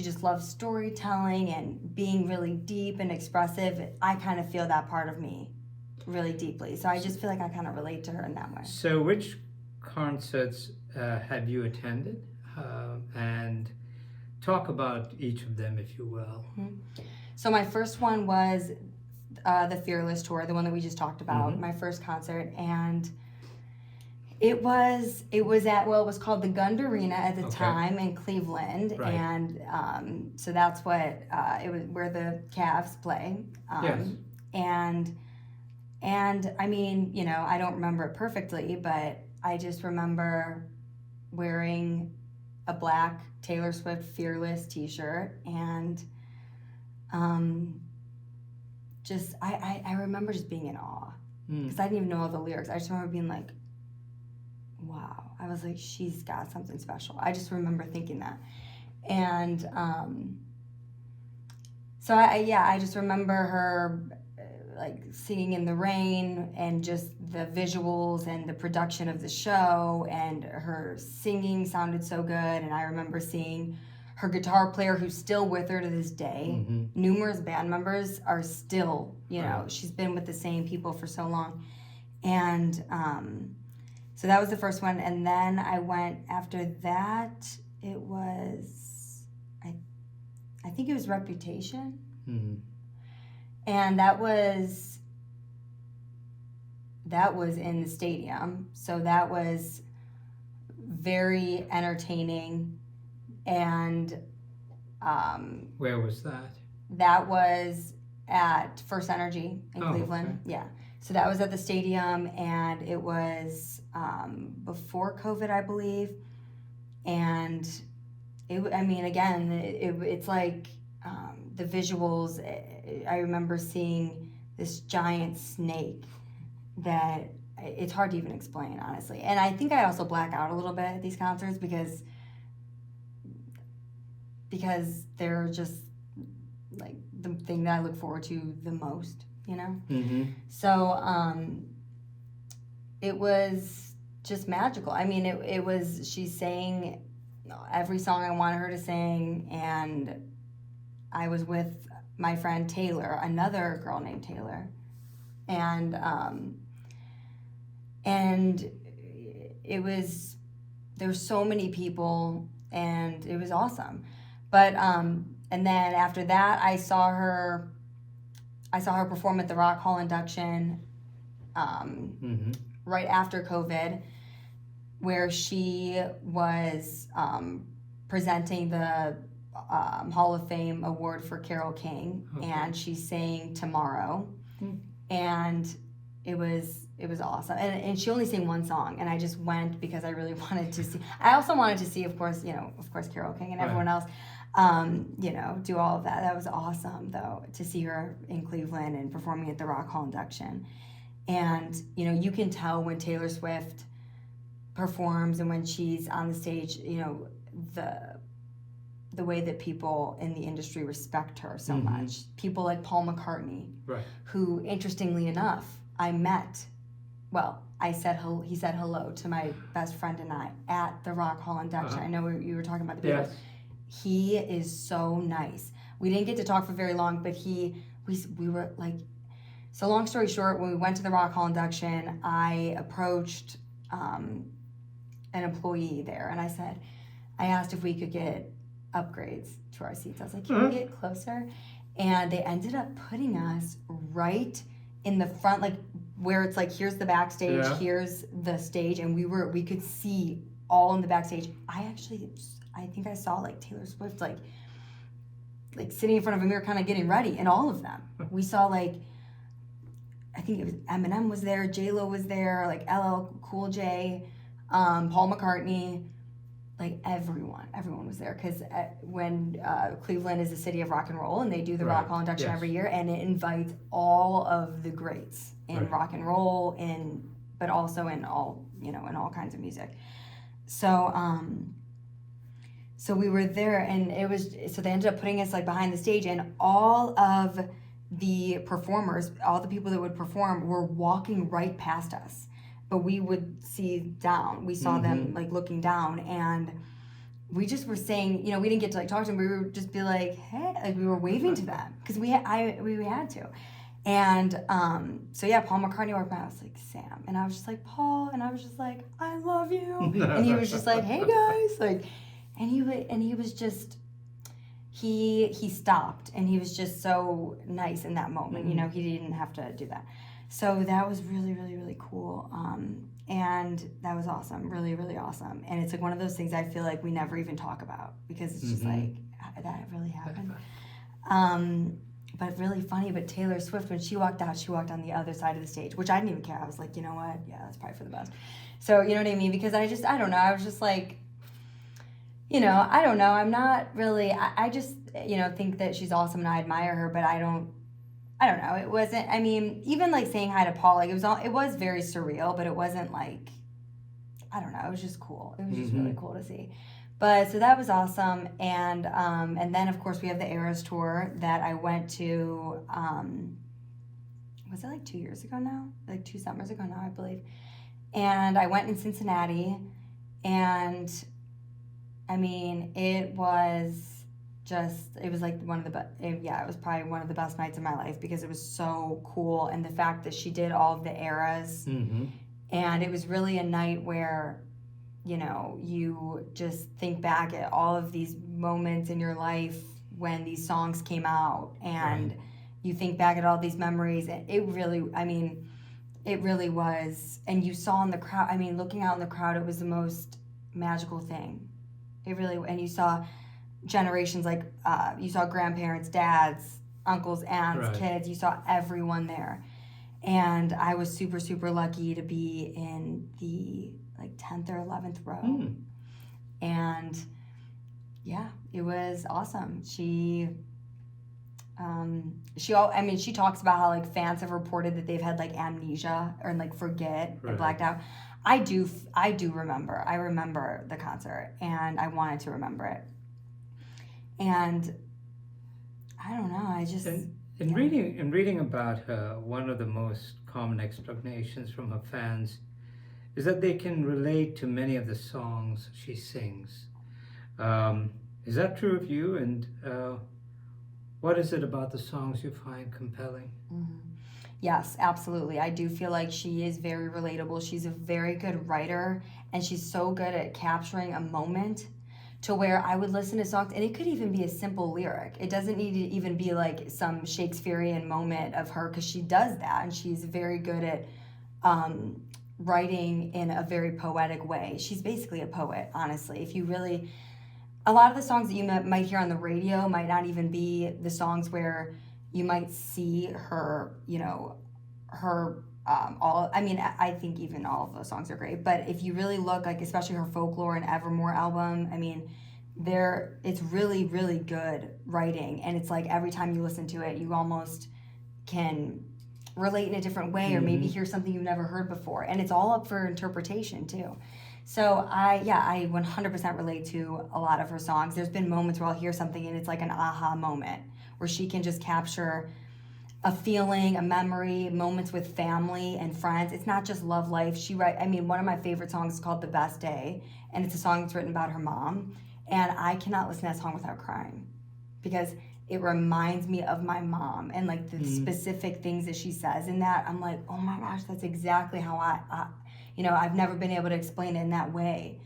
just loves storytelling and being really deep and expressive, I kind of feel that part of me really deeply. So I just feel like I kind of relate to her in that way. So which concerts have you attended? And talk about each of them, if you will. So my first one was the Fearless Tour, the one that we just talked about, my first concert. And it was called the Gund Arena at the time in Cleveland, right. And so that's what it was, where the Cavs play. Yes. And I mean, I don't remember it perfectly, but I just remember wearing a black Taylor Swift Fearless t-shirt, and I remember just being in awe because I didn't even know all the lyrics. I just remember being like, wow. I was like, she's got something special. I just remember thinking that. And so I just remember her like singing in the rain, and just the visuals and the production of the show, and her singing sounded so good. And I remember seeing her guitar player, who's still with her to this day. Numerous band members are still, she's been with the same people for so long. And so that was the first one. And then I went after that, it was, I think it was Reputation. And that was in the stadium. So that was very entertaining. And where was that? That was at First Energy in Cleveland. Okay. Yeah. So that was at the stadium, and it was before COVID, I believe. And it's like the visuals. I remember seeing this giant snake that it's hard to even explain, honestly. And I think I also black out a little bit at these concerts because they're just like the thing that I look forward to the most, So it was just magical. I mean, it was, she sang every song I wanted her to sing, and I was with my friend Taylor, another girl named Taylor, and it was, there were so many people, and it was awesome. But and then after that, I saw her perform at the Rock Hall induction right after COVID, where she was presenting the Hall of Fame award for Carole King, and she sang Tomorrow, and it was awesome. And she only sang one song, and I just went because I really wanted to see. I also wanted to see, of course, Carole King and everyone else, do all of that. That was awesome, though, to see her in Cleveland and performing at the Rock Hall induction. And, you can tell when Taylor Swift performs and when she's on the stage, the way that people in the industry respect her so much. People like Paul McCartney, right, who, interestingly enough, I met. Well, he said hello to my best friend and I at the Rock Hall induction. I know you were talking about the Beatles. Yes. He is so nice. We didn't get to talk for very long, but we were like, so long story short, when we went to the Rock Hall induction, I approached an employee there, and I asked if we could get upgrades to our seats. I was like, can we get closer? And they ended up putting us right in the front, like where it's like, here's the backstage, here's the stage, and we could see all in the backstage. I think I saw like Taylor Swift like sitting in front of a mirror kind of getting ready in all of them. We saw like, I think it was Eminem was there, J-Lo was there, like LL Cool J, Paul McCartney, like everyone was there, because when Cleveland is a city of rock and roll, and they do the Rock Hall induction every year, and it invites all of the greats in rock and roll, but also in all kinds of music. So so we were there, and so they ended up putting us like behind the stage, and all of the performers, all the people that would perform, were walking right past us, but we would see down. We saw them like looking down, and we just were saying, we didn't get to like talk to them. We would just be like, hey, like we were waving to them because we had to. And so yeah, Paul McCartney walked by. I was like, Sam, and I was just like, Paul, and I was just like, I love you, and he was just like, hey guys, like, and he was just. He stopped, and he was just so nice in that moment. He didn't have to do that. So that was really, really, really cool. And that was awesome, really, really awesome. And it's like one of those things I feel like we never even talk about, because it's just like, that really happened. But really funny, but Taylor Swift, when she walked out, she walked on the other side of the stage, which I didn't even care. I was like, you know what? Yeah, that's probably for the best. So, you know what I mean? Because I don't know. I was just like, I don't know. I'm not really, I just, think that she's awesome and I admire her, but I don't know. It wasn't, even like saying hi to Paul, like it was very surreal, but it wasn't like, I don't know. It was just cool. It was just really cool to see. But so that was awesome. And then of course we have the Eras tour that I went to, was it like 2 years ago now? Like 2 summers ago now, I believe. And I went in Cincinnati, and it was like one of the best, it was probably one of the best nights of my life, because it was so cool. And the fact that she did all of the eras, and it was really a night where, you just think back at all of these moments in your life when these songs came out, and you think back at all these memories, and it really was. And you saw in the crowd, looking out in the crowd, it was the most magical thing. It really, and you saw generations, like you saw grandparents, dads, uncles, aunts, kids. You saw everyone there, and I was super, super lucky to be in the 10th or 11th row, and yeah, it was awesome. She talks about how like fans have reported that they've had like amnesia or like forget and blacked out. I do remember. I remember the concert, and I wanted to remember it. And I don't know. I just in reading about her, one of the most common explanations from her fans is that they can relate to many of the songs she sings. Is that true of you? And what is it about the songs you find compelling? Yes, absolutely. I do feel like she is very relatable. She's a very good writer, and she's so good at capturing a moment, to where I would listen to songs, and it could even be a simple lyric. It doesn't need to even be like some Shakespearean moment of her, because she does that, and she's very good at writing in a very poetic way. She's basically a poet, honestly. If you really, a lot of the songs that you might hear on the radio might not even be the songs where you might see her, I think even all of those songs are great, but if you really look, like especially her Folklore and Evermore album, it's really, really good writing, and it's like every time you listen to it, you almost can relate in a different way, or maybe hear something you've never heard before, and it's all up for interpretation too. So I 100% relate to a lot of her songs. There's been moments where I'll hear something and it's like an aha moment, where she can just capture a feeling, a memory, moments with family and friends. It's not just love life. One of my favorite songs is called The Best Day, and it's a song that's written about her mom. And I cannot listen to that song without crying, because it reminds me of my mom, and like the specific things that she says in that. I'm like, oh my gosh, that's exactly how I've never been able to explain it in that way.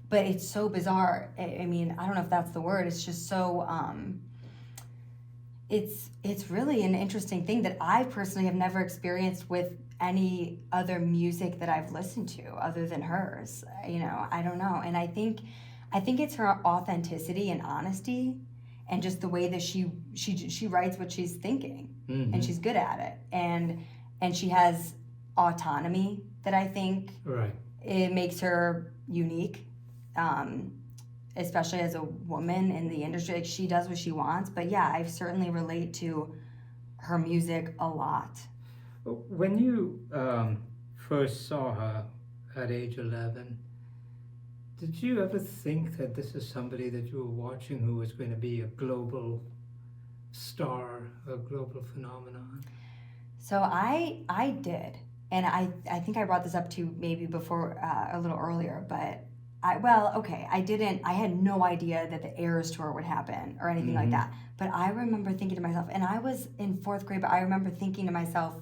but it's so bizarre. I mean, I don't know if that's the word. It's just so, it's really an interesting thing that I personally have never experienced with any other music that I've listened to other than hers. You know, I don't know. And I think it's her authenticity and honesty and just the way that she writes what she's thinking, and she's good at it. And she has autonomy that I think it makes her unique, especially as a woman in the industry. Like, she does what she wants. But yeah, I certainly relate to her music a lot. When you first saw her at age 11, did you ever think that this is somebody that you were watching who was going to be a global star, a global phenomenon? So I did. And I think I brought this up to you maybe before, a little earlier, but I had no idea that the Eras Tour would happen or anything like that. But I remember thinking to myself, and I was in 4th grade, but I remember thinking to myself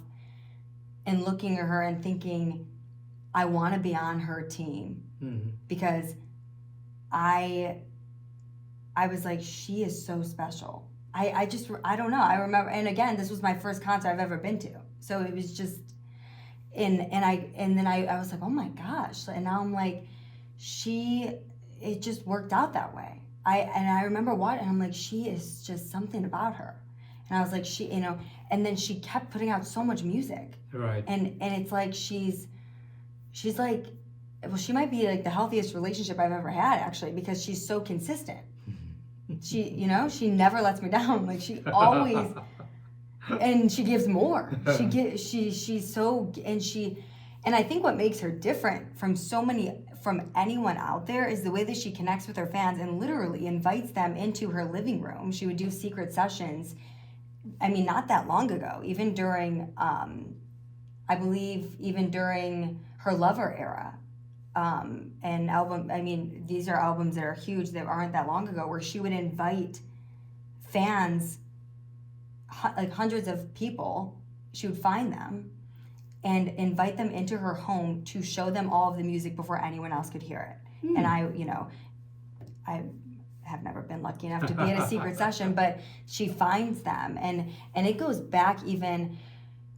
and looking at her and thinking, I want to be on her team, because I was like, she is so special. I don't know. I remember, and again, this was my first concert I've ever been to. So it was just, and then I was like, oh my gosh. And now I'm like, it just worked out that way. I remember watching, and I'm like, she is just something about her. And I was like, and then she kept putting out so much music. Right. And it's like, she's like, well, she might be like the healthiest relationship I've ever had, actually, because she's so consistent. She never lets me down. Like, she always, and she gives more. She's so, and I think what makes her different from anyone out there is the way that she connects with her fans and literally invites them into her living room. She would do secret sessions. I mean, not that long ago, even during, I believe, even during her Lover era. And album, I mean, these are albums that are huge that aren't that long ago, where she would invite fans, like hundreds of people, she would find them and invite them into her home to show them all of the music before anyone else could hear it. And I have never been lucky enough to be at a secret session, but she finds them, and it goes back even,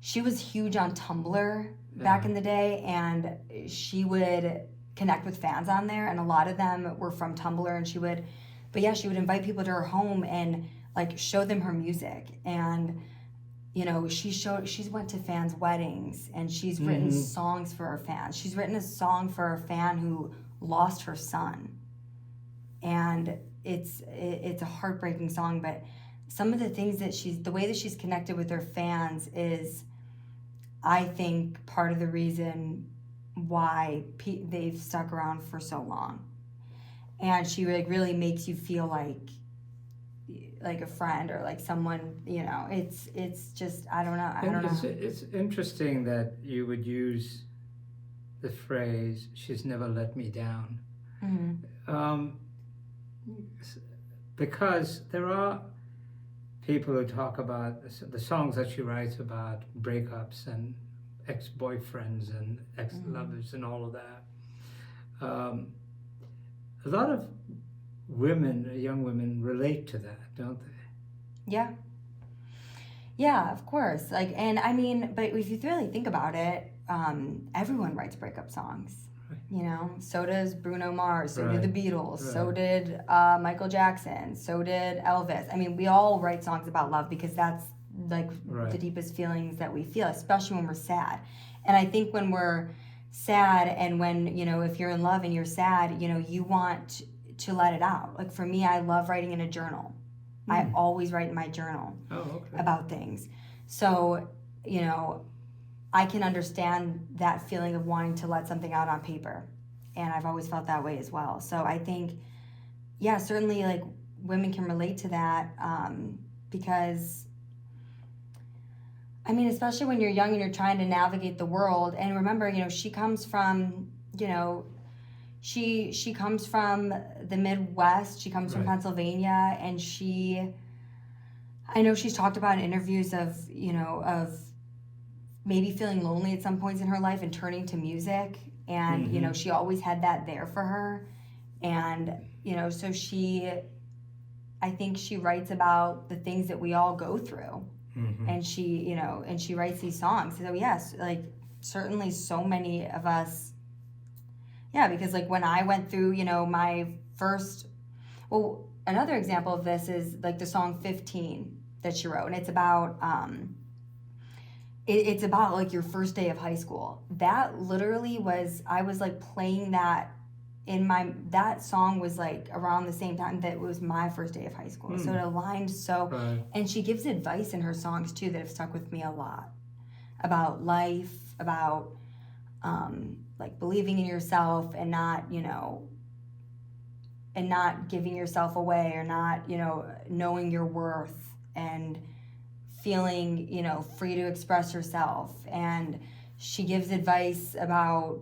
she was huge on Tumblr back in the day, and she would connect with fans on there, and a lot of them were from Tumblr, and she would invite people to her home and like show them her music. And she's went to fans' weddings, and she's written songs for her fans. She's written a song for a fan who lost her son, and it's a heartbreaking song, but some of the things that the way that she's connected with her fans is, I think, part of the reason why they've stuck around for so long. And she really makes you feel like a friend, or like someone, it's just, I don't know. It's interesting that you would use the phrase, she's never let me down. Because there are people who talk about the songs that she writes about breakups and ex-boyfriends and ex-lovers and all of that. A lot of young women relate to that, don't they? Yeah, of course. Like, and I mean, but if you really think about it, everyone writes breakup songs. So does Bruno Mars, so did the Beatles, so did Michael Jackson, so did Elvis. I mean, we all write songs about love because that's like the deepest feelings that we feel, especially when we're sad. And I think when we're sad, and when, if you're in love and you're sad, you want to let it out. Like, for me, I love writing in a journal. I always write in my journal about things. So, I can understand that feeling of wanting to let something out on paper. And I've always felt that way as well. So I think, certainly, like, women can relate to that, because, I mean, especially when you're young and you're trying to navigate the world. And remember, she comes from, she comes from the Midwest. She comes from Pennsylvania, and I know she's talked about in interviews of maybe feeling lonely at some points in her life and turning to music. And, she always had that there for her. And, so I think she writes about the things that we all go through. Mm-hmm. And she writes these songs. So yes, like certainly so many of us, because like when I went through, my first, another example of this is like the song 15 that she wrote. And it's about, it's about like your first day of high school. That literally I was like playing that that song was like around the same time that it was my first day of high school. So it aligned Right. And she gives advice in her songs too that have stuck with me a lot about life, about like believing in yourself and not, and not giving yourself away, or not, knowing your worth and feeling, free to express yourself. And she gives advice about,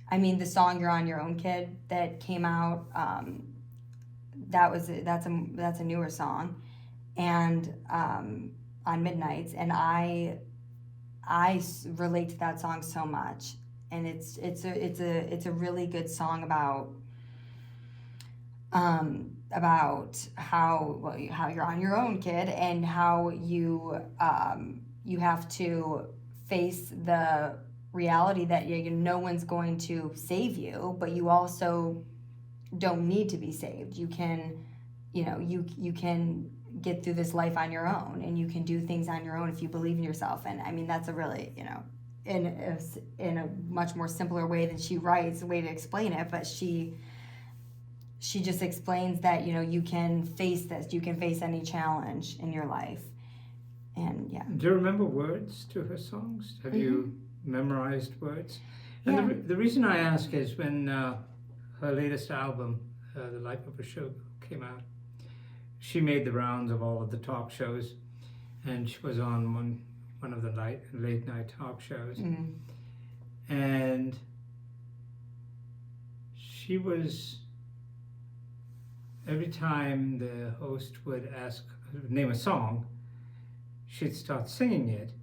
the song "You're on Your Own, Kid" that came out, that's a newer song, and on Midnights, and I relate to that song so much, and it's a really good song about how you're on your own, kid, and how you have to face the reality that no one's going to save you, but you also don't need to be saved. You can, you can get through this life on your own, and you can do things on your own if you believe in yourself. And that's a really, in a much more simpler way than she writes, a way to explain it, but she just explains that, you can face this, you can face any challenge in your life. And Do you remember words to her songs? Have you memorized words? And the reason I ask is when her latest album, The Life of a Showgirl, came out, she made the rounds of all of the talk shows, and she was on one of the late night talk shows. And she was, every time the host would name a song, she'd start singing it,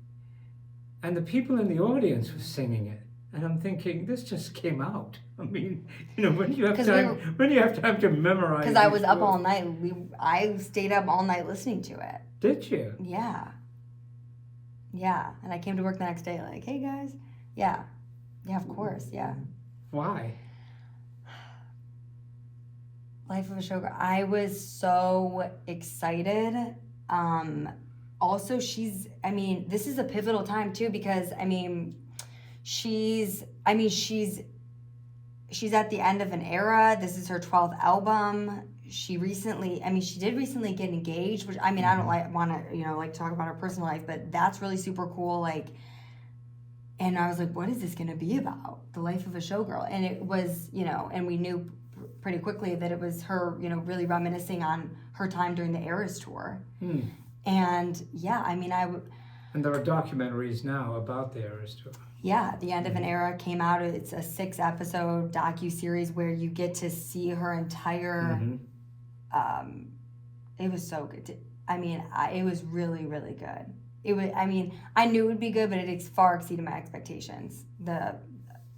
and the people in the audience were singing it. And I'm thinking, this just came out. I mean, when do you have time to memorize? Because I was up all night. I stayed up all night listening to it. Did you? Yeah. Yeah, and I came to work the next day like, hey guys. Yeah, of course, yeah. Why? Life of a Showgirl. I was so excited. Also, this is a pivotal time too, because she's at the end of an era. This is her 12th album. She did recently get engaged, which I don't want to talk about her personal life, but that's really super cool. Like, and I was like, what is this going to be about? The Life of a Showgirl. And it was, and we knew pretty quickly that it was her, really reminiscing on her time during the Eras tour. And and there are documentaries now about the Eras tour. Yeah, The End of an Era came out. It's a 6-episode docu-series where you get to see her entire, it was so good. It was really, really good. It was, I knew it would be good, but it far exceeded my expectations. The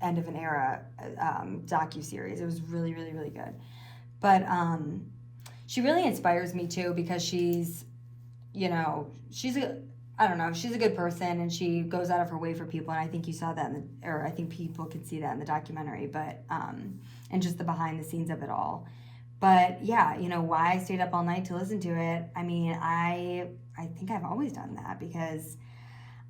End of an Era docu-series. It was really, really, really good. But she really inspires me too, because she's a good person, and she goes out of her way for people, and I think you saw that I think people can see that in the documentary, but and just the behind the scenes of it all. But why I stayed up all night to listen to it, I think I've always done that because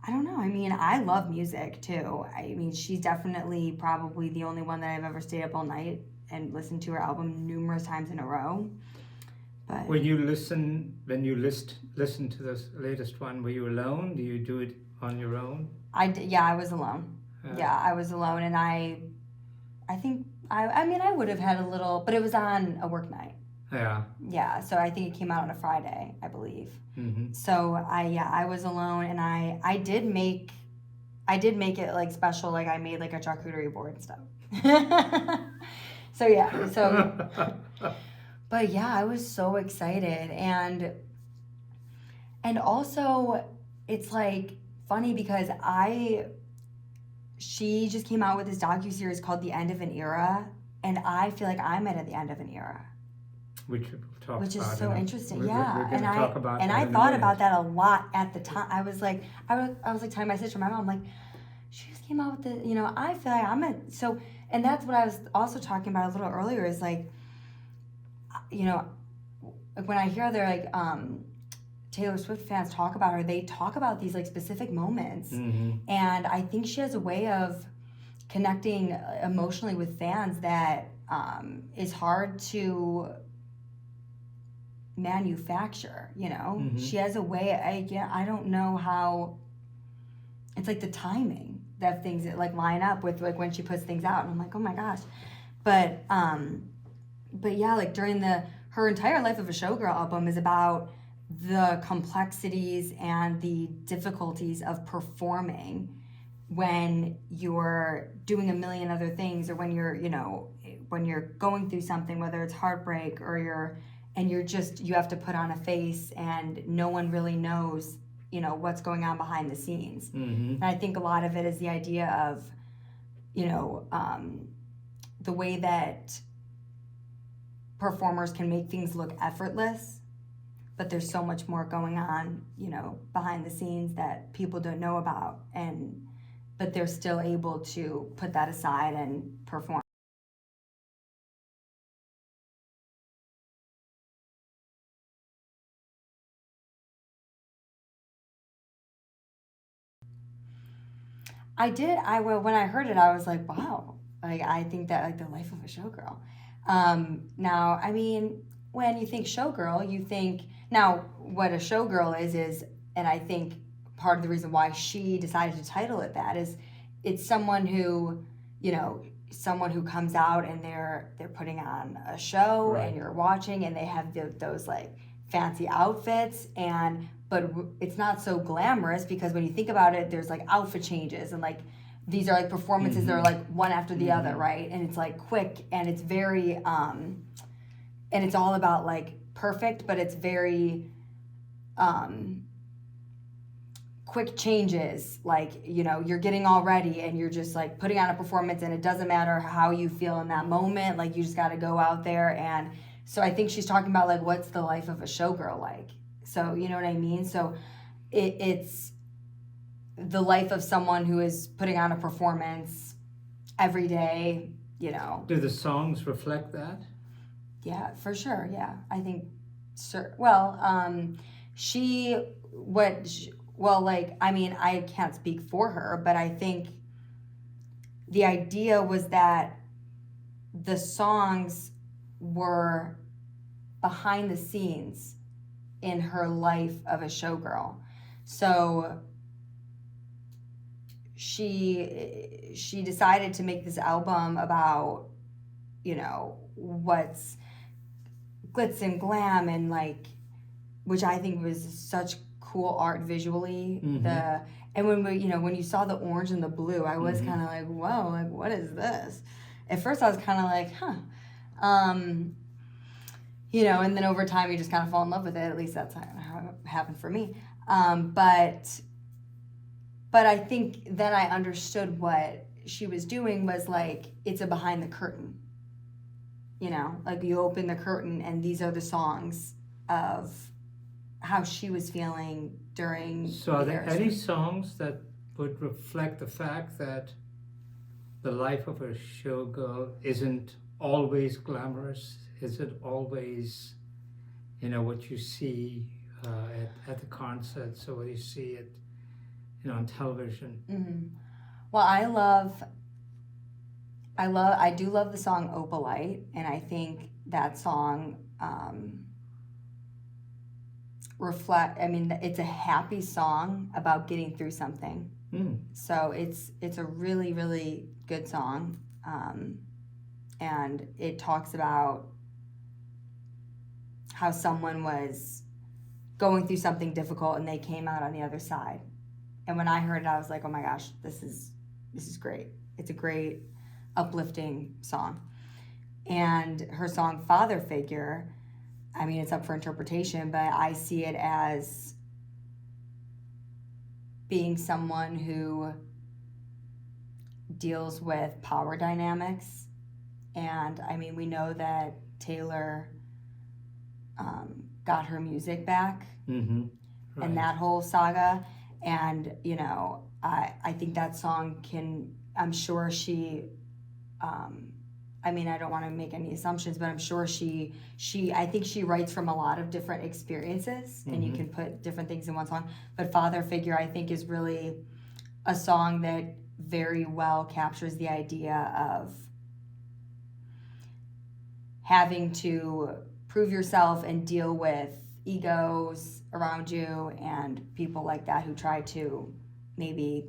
I don't know, I love music too. She's definitely probably the only one that I've ever stayed up all night and listened to her album numerous times in a row. But when you listen to this latest one, were you alone? Do you do it on your own? I was alone. I was alone, and I think I would have had a little, but it was on a work night. Yeah, so I think it came out on a Friday, I believe. So I was alone, and I did make it like special, like I made like a charcuterie board and stuff. But I was so excited, and also it's like funny because she just came out with this docuseries called The End of an Era, and I feel like I'm at the end of an era. Which we'll talk Which is about so in a- interesting, we're yeah. gonna talk about And that I in a thought minute. about that a lot at the time. I was like, I was like telling my sister, my mom, I'm like, she just came out with the, you know, I feel like I'm at, so, and that's what I was also talking about a little earlier is like, you know, when I hear they're like, Taylor Swift fans talk about her, they talk about these like specific moments. Mm-hmm. And I think she has a way of connecting emotionally with fans that is hard to manufacture, you know. Mm-hmm. She has a way, I don't know how, it's like the timing that things that like line up with like when she puts things out, and I'm like, oh my gosh. But yeah, like during her entire Life of a Showgirl album is about the complexities and the difficulties of performing when you're doing a million other things, or when you're, you know, when you're going through something, whether it's heartbreak or you have to put on a face and no one really knows, you know, what's going on behind the scenes. Mm-hmm. And I think a lot of it is the idea of, you know, the way that performers can make things look effortless, but there's so much more going on, you know, behind the scenes that people don't know about, but they're still able to put that aside and perform. When I heard it, I was like, wow. Like, I think that, like, the Life of a Showgirl. Now, I mean, when you think showgirl, you think, now, what a showgirl is, and I think part of the reason why she decided to title it that is it's someone who, you know, someone who comes out and they're putting on a show, Right. and you're watching, and they have those like fancy outfits, but it's not so glamorous, because when you think about it, there's like outfit changes, and like these are like performances that are like one after the other, right? And it's like quick, and it's very and it's all about like perfect, but it's very quick changes. Like, you know, you're getting all ready and you're just like putting on a performance, and it doesn't matter how you feel in that moment, like you just got to go out there. And so I think she's talking about like, what's the life of a showgirl like? So, you know what I mean? So it's the life of someone who is putting on a performance every day, you know. Do the songs reflect that? Yeah, for sure. Yeah, I think, sure. Well, like, I mean, I can't speak for her, but I think the idea was that the songs were behind the scenes in her life of a showgirl. So she decided to make this album about, you know, what's glitz and glam, and like, which I think was such cool art visually. Mm-hmm. And when you saw the orange and the blue, I was kind of like, whoa, like, what is this? At first I was kind of like, you know, and then over time you just kind of fall in love with it. At least that's how it happened for me. But I think then I understood what she was doing was like, it's a behind the curtain. You know, like you open the curtain and these are the songs of how she was feeling during. So are there any songs that would reflect the fact that the life of a showgirl isn't always glamorous? Is it always, you know, what you see at the concerts, or what you see it, you know, on television? Mm-hmm. Well, I do love the song Opalite, and I think that song it's a happy song about getting through something. So it's a really, really good song, and it talks about how someone was going through something difficult and they came out on the other side. And when I heard it, I was like, oh my gosh, this is great. It's a great uplifting song. And her song Father Figure, I mean, it's up for interpretation, but I see it as being someone who deals with power dynamics And I mean, we know that Taylor got her music back Right. and that whole saga. And, you know, I think that song I'm sure she, I mean, I don't want to make any assumptions, but I'm sure I think she writes from a lot of different experiences, and you can put different things in one song. But Father Figure, I think, is really a song that very well captures the idea of having to prove yourself and deal with egos around you and people like that who try to maybe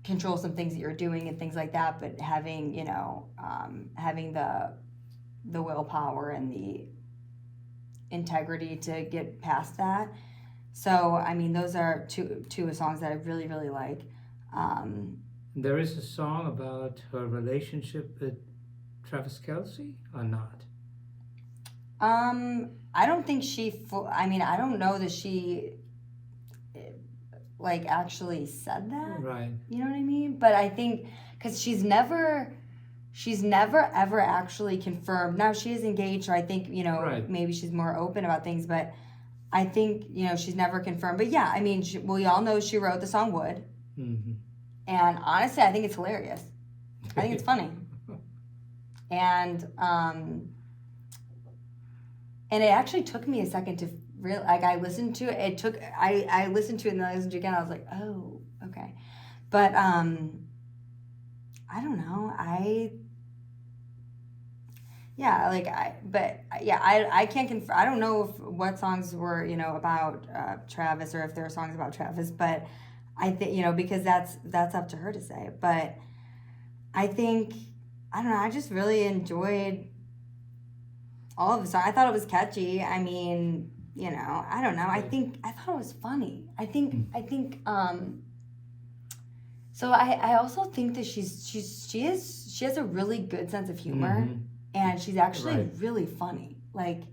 control some things that you're doing and things like that, but having, you know, having the willpower and the integrity to get past that. So, I mean, those are two songs that I really, really like. There is a song about her relationship with Travis Kelce or not? I don't think I mean, I don't know that she like actually said that. Right. You know what I mean? But I think because she's never ever actually confirmed. Now she is engaged, so I think, you know, Right. maybe she's more open about things, but I think, you know, she's never confirmed. But yeah, I mean, we all know she wrote the song Wood. And honestly, I think it's hilarious. I think it's funny. And it actually took me a second to I listened to it. I listened to it and then I listened to it again. I was like, oh, okay. But I don't know. I can't confirm. I don't know what songs were, you know, about Travis, or if there are songs about Travis, but I think, you know, because that's up to her to say. But I think, I don't know, I just really enjoyed all of the songs. I thought it was catchy. I mean, you know, I don't know. I thought it was funny. I think so I also think that she has a really good sense of humor, and she's actually really funny. Like,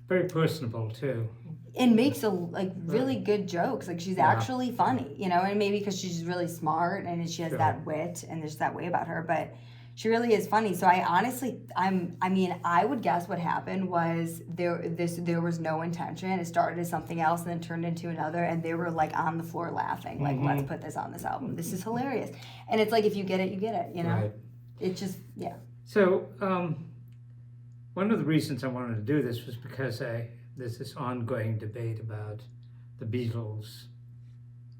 very personable too. And makes really good jokes. Like, she's actually funny, you know, and maybe because she's really smart and she has that wit and there's that way about her, but she really is funny. So I would guess what happened was there was no intention. It started as something else and then turned into another, and they were like on the floor laughing, like, let's put this on this album. This is hilarious. And it's like, if you get it, you get it, you know? Right. It just, yeah. So one of the reasons I wanted to do this was because there's this ongoing debate about the Beatles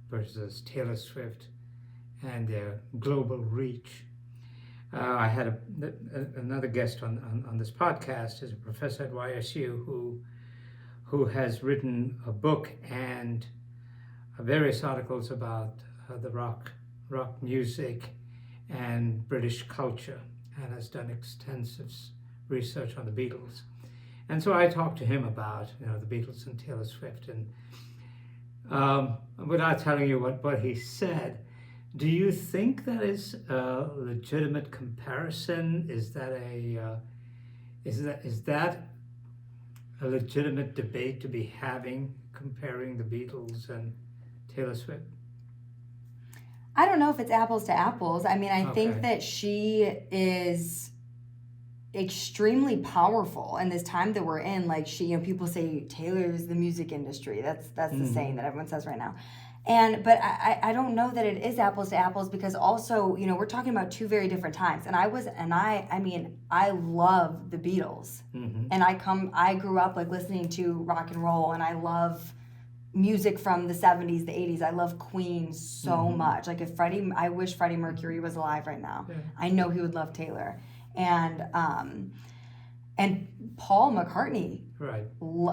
versus Taylor Swift and their global reach. I had another guest on this podcast is a professor at YSU who has written a book and various articles about the rock music and British culture, and has done extensive research on the Beatles. And so I talked to him about, you know, the Beatles and Taylor Swift, and without telling you what he said, do you think that is a legitimate comparison? Is that a legitimate debate to be having, comparing the Beatles and Taylor Swift? I don't know if it's apples to apples. I mean, I think that she is extremely powerful in this time that we're in. Like, she, you know, people say Taylor's the music industry. That's the saying that everyone says right now. But I don't know that it is apples to apples, because also, you know, we're talking about two very different times. And I love the Beatles, and I grew up like listening to rock and roll, and I love music from the 70s, the 80s. I love Queen so much. Like, I wish Freddie Mercury was alive right now. Yeah. I know he would love Taylor. And Paul McCartney. Right.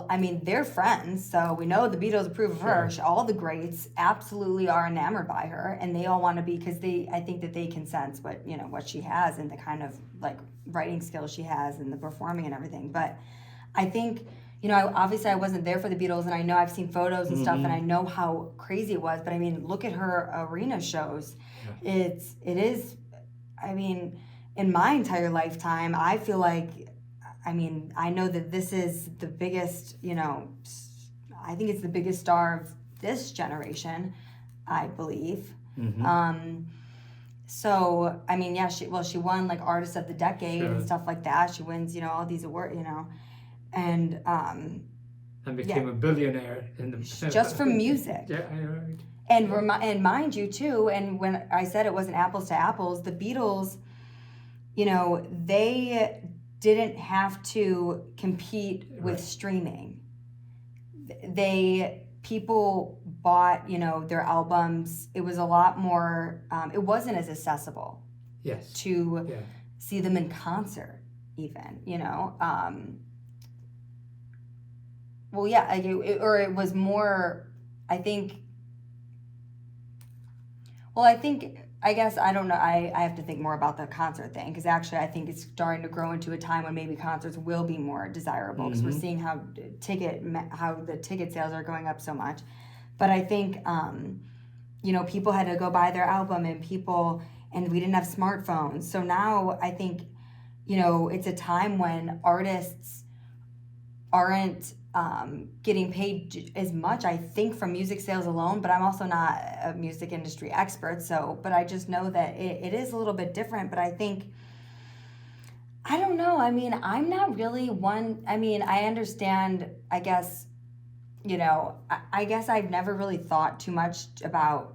I mean, they're friends, so we know the Beatles approve of her. All the greats absolutely are enamored by her, and they all want to be, because I think that they can sense what she has and the kind of like writing skills she has and the performing and everything. But I think, you know, obviously I wasn't there for the Beatles, and I know I've seen photos and stuff, and I know how crazy it was. But I mean, look at her arena shows. Yeah. It is. I mean, in my entire lifetime, I feel like, I mean, I know that this is the biggest, you know, I think it's the biggest star of this generation, I believe. So, I mean, yeah, she won like Artist of the Decade and stuff like that. She wins, all these awards, and became a billionaire in the just from music. Yeah, I heard. And mind you too, and when I said it wasn't apples to apples, the Beatles, they didn't have to compete with streaming. People bought, their albums. It was a lot more, it wasn't as accessible to see them in concert even, well, yeah, it was more, I guess, I don't know, I have to think more about the concert thing, because actually I think it's starting to grow into a time when maybe concerts will be more desirable, because we're seeing how the ticket sales are going up so much. But I think, people had to go buy their album, and we didn't have smartphones. So now I think, it's a time when artists aren't getting paid as much, I think, from music sales alone, but I'm also not a music industry expert, but I just know that it is a little bit different. But I think, I don't know, I mean, I'm not really I understand, I guess, I guess I've never really thought too much about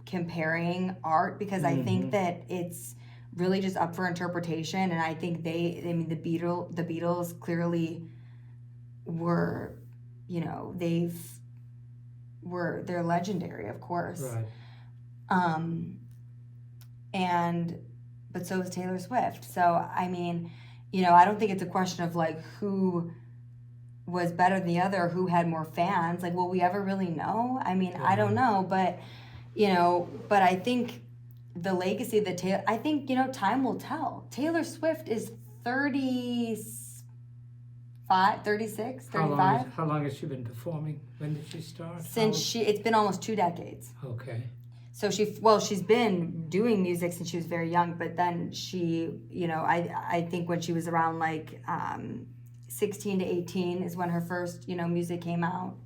comparing art, because I think that it's really just up for interpretation, and I think the Beatles clearly were, they're legendary, of course. Right. But so is Taylor Swift. So, I mean, I don't think it's a question of like who was better than the other, or who had more fans. Like, will we ever really know? I mean, I don't know, but I think the legacy that I think, time will tell. Taylor Swift is 36, 35. How long has she been performing? When did she start? It's been almost 2 decades. Okay. So she's been doing music since she was very young, but then she, I think when she was around like 16 to 18 is when her first, music came out.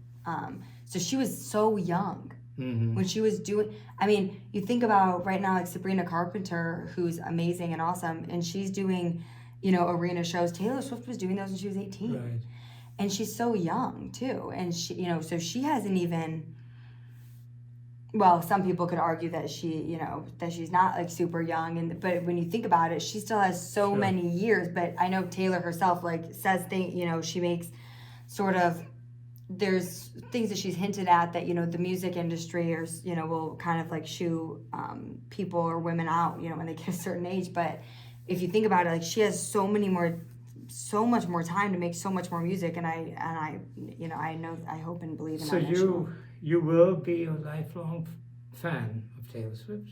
So she was so young when she was doing, I mean, you think about right now, like Sabrina Carpenter, who's amazing and awesome, and she's doing, arena shows. Taylor Swift was doing those when she was 18. Right. And she's so young too. And she, so she hasn't even, well, some people could argue that that she's not like super young, but when you think about it, she still has so many years. But I know Taylor herself like says things, she makes sort of, there's things that she's hinted at that, the music industry will kind of like shoo people or women out, when they get a certain age. But if you think about it, like she has so much more time to make so much more music, and I hope and believe in that. So you will be a lifelong fan of Taylor Swift?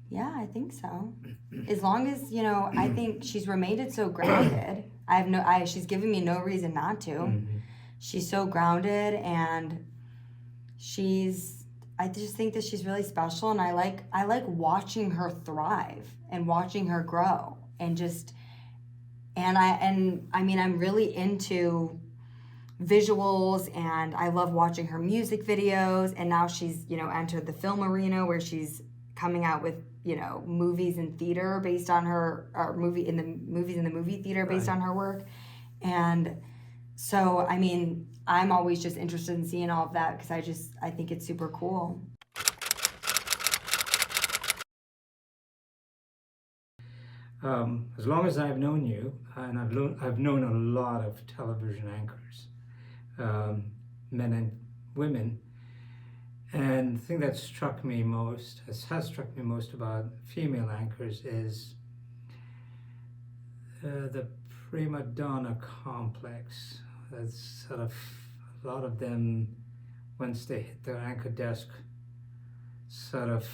Yeah, I think so. As long as, I think she's remained so grounded. She's given me no reason not to. Mm-hmm. She's so grounded, and I just think that she's really special, and I like watching her thrive and watching her grow, and I'm really into visuals, and I love watching her music videos, and now she's, entered the film arena where she's coming out with, movies in theater based on her, or movies in the movie theater based on her work. And so, I mean, I'm always just interested in seeing all of that, because I think it's super cool. As long as I've known you, and I've known a lot of television anchors, men and women, and the thing that has struck me most about female anchors is the prima donna complex. That's sort of, a lot of them, once they hit their anchor desk, sort of